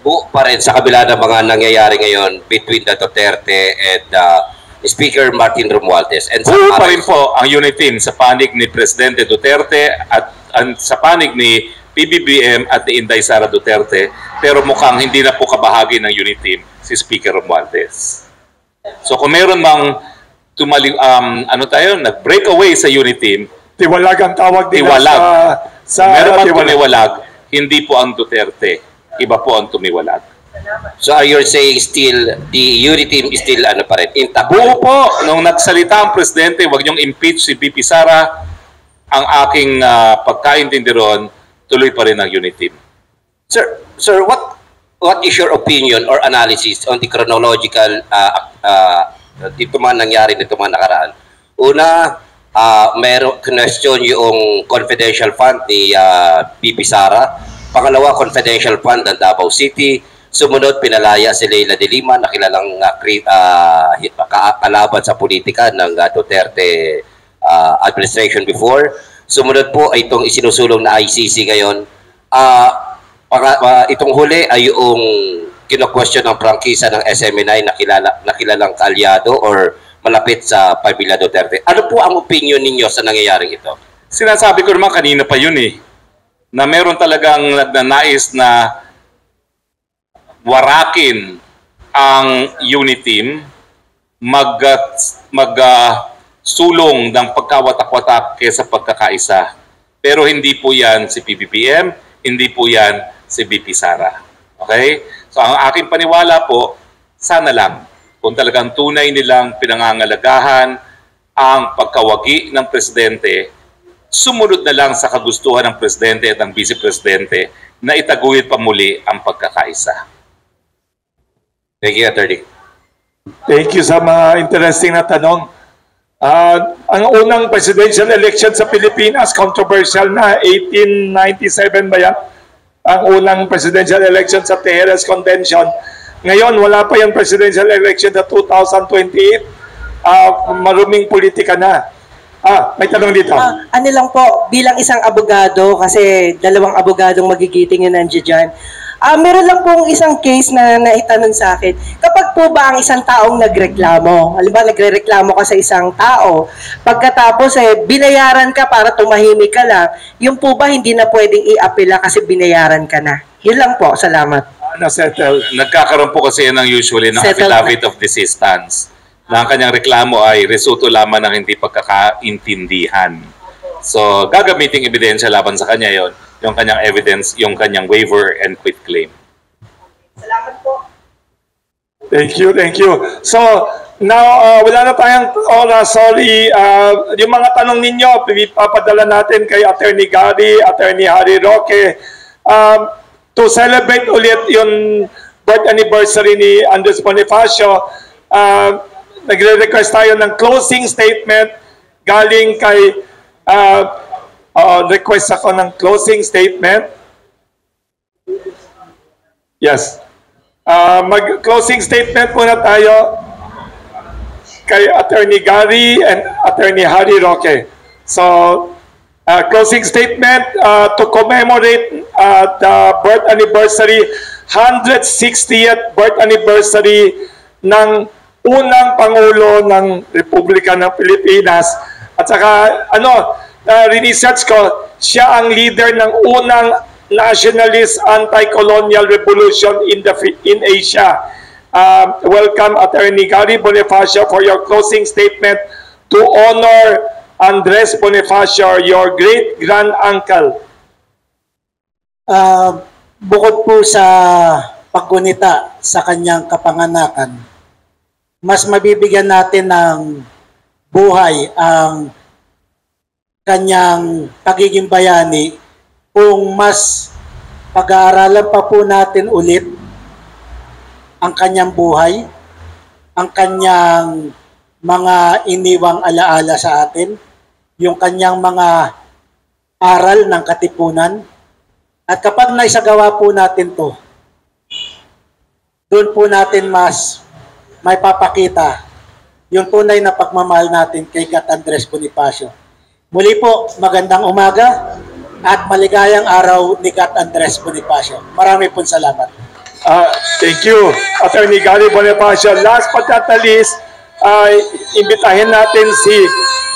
buo pa rin sa kabila ng mga nangyayari ngayon between the Duterte and Speaker Martin Romualdez? Buo pa rin po ang UNITEAM sa panig ni Presidente Duterte at sa panig ni PBBM at ni Inday Sara Duterte, pero mukhang hindi na po kabahagi ng UNITEAM si Speaker Romualdez. So kung meron mang nag-break away sa UNITEAM, tiwalag ang tawag din sa meron mang tumiwalag, hindi po ang Duterte, iba po ang tumiwalag. So are you saying still the UNITEAM is still pa rin intact? Buo po, nung nagsalita ang presidente, wag niyong impeach si BP Sara, ang aking pagkaintindi ron, tuloy pa rin ang UNITEAM. Sir, what is your opinion or analysis on the chronological dito man nangyari nito man nakaraan? Una, mayroong question yung confidential fund ni BP Sara. Pangalawa, confidential fund ng Davao City. Sumunod, pinalaya si Leila de Lima na kilalang kalaban sa politika ng Duterte administration before. Sumunod po ay itong isinusulong na ICC ngayon. Itong huli ay yung kino-question ng prangkisa ng SMNI na kilalang kaalyado or malapit sa pamilya Duterte. Ano po ang opinion ninyo sa nangyayaring ito? Sinasabi ko naman kanina pa yun na meron talagang nagnanais na warakin ang UNITEAM, sulong ng pagkawatak-watak kaysa pagkakaisa. Pero hindi po yan si PBBM, hindi po yan si BP Sara. Okay? So ang aking paniwala po, sana lang, kung talagang tunay nilang pinangangalagahan ang pagkawagi ng presidente, sumunod na lang sa kagustuhan ng presidente at ng vice-presidente na itaguyod pa muli ang pagkakaisa. Thank you, Attorney. Thank you sa mga interesting na tanong. Ang unang presidential election sa Pilipinas, controversial na, 1897 ba yan? Ang unang presidential election sa Tejeres Convention. Ngayon, wala pa yung presidential election sa 2028. Maruming politika na. May tanong dito. Ano lang po, bilang isang abogado, kasi dalawang abogadong magigiting yung nandiyan dyan, meron lang pong isang case na naitanong sa akin. Kapag po ba ang isang taong nagreklamo, halimbawa nagrereklamo ka sa isang tao, pagkatapos binayaran ka para tumahimik ka lang, yung po ba hindi na pwedeng i-apela kasi binayaran ka na? Yun lang po, salamat. Na-settle. Nagkakaroon po kasi yan ng usually ng affidavit of desistance na ang kanyang reklamo ay resulto lamang ng hindi pagkakaintindihan. So, gagamiting ebidensya laban sa kanya yon, yung kanyang evidence, yung kanyang waiver and quit claim. Salamat po. Thank you, thank you. So, now, wala na tayong oras. Sorry, yung mga tanong ninyo, papadala natin kay Attorney Gary, Attorney Harry Roque. To celebrate ulit yung birth anniversary ni Andres Bonifacio, nagre-request tayo ng closing statement galing kay request ako ng closing statement. Yes. Mag-closing statement muna tayo kay Attorney Gary and Attorney Harry Roque. So, closing statement to commemorate the birth anniversary, 160th birth anniversary ng unang Pangulo ng Republika ng Pilipinas. At saka, research ko, siya ang leader ng unang nationalist anti-colonial revolution in Asia. Welcome, Attorney Gary Bonifacio, for your closing statement to honor Andres Bonifacio, your great-grand-uncle. Bukod po sa paggunita sa kanyang kapanganakan, mas mabibigyan natin ng buhay ang kanyang pagiging bayani kung mas pag-aaralan pa po natin ulit ang kanyang buhay, ang kanyang mga iniwang alaala sa atin, yung kanyang mga aral ng katipunan. At kapag naisagawa po natin to, doon po natin mas may papakita yung tunay na pagmamahal natin kay Gat Andres Bonifacio. Muli po, magandang umaga at maligayang araw ni Gat Andres Bonifacio. Marami pong salamat. Thank you, Attorney Gary Bonifacio. Last but not the least, imbitahin natin si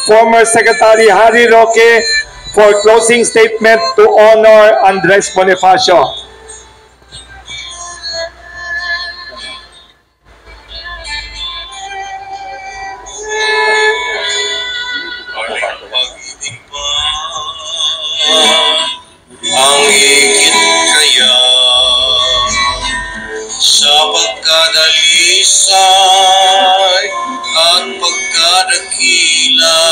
former Secretary Harry Roque for closing statement to honor Andres Bonifacio. Ang higit kaya sa pagkadalisay at pagkadakila,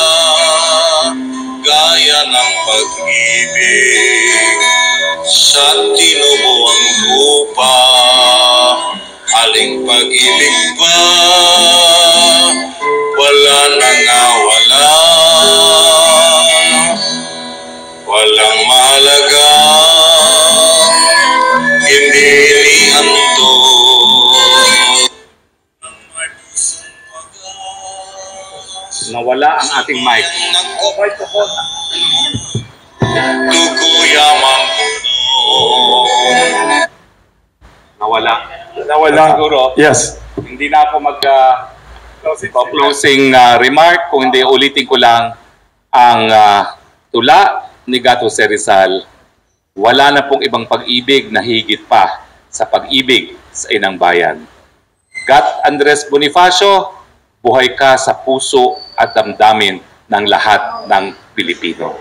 gaya ng pag-ibig sa tinubuang lupa. Aling pag-ibig pa wala nangawala, walang mahalaga, hindi inianto. Nawala ang ating mic. Lukuyaman Nawala. Siguro. Yes. Hindi na ako closing remark, kung hindi ulitin ko lang ang tula ni Gato Jose Rizal. Wala na pong ibang pag-ibig na higit pa sa pag-ibig sa inang bayan. Gat Andres Bonifacio, buhay ka sa puso at damdamin ng lahat ng Pilipino.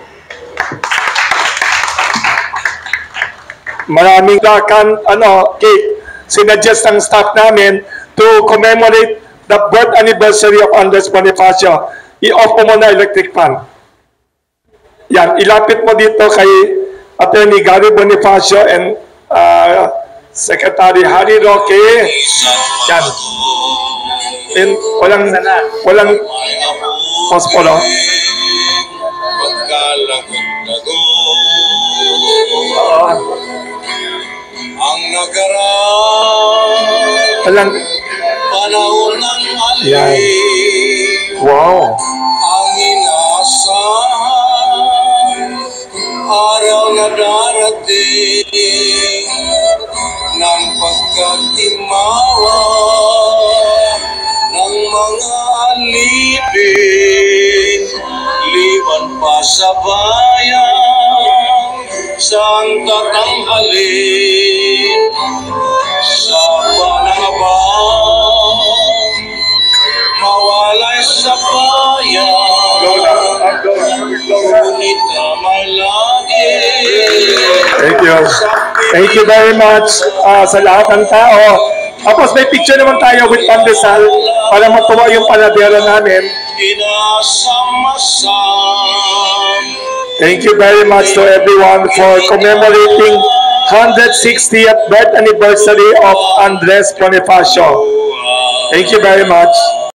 Maraming cake, sinuggest ng staff namin to commemorate the birth anniversary of Andres Bonifacio. I-off mo muna electric fan. Yan, ilapit mo dito kay Attorney Gary Bonifacio and Secretary Harry Roque. Yan. walang pospolo. Ang nagaraan Walang, panahon ng yan. alay Wow. ang inaasahan araw na darating ng pagkatimawa ng mga alipin liban pa sa bayan sang tatanghalin sa panangabang mawalay sa bayan ngunit damay lagi. Thank you. Thank you very much sa lahat ng tao. Tapos may picture naman tayo with Pandesal para matuwa yung panadero namin. Thank you very much to everyone for commemorating 160th birth anniversary of Andres Bonifacio. Thank you very much.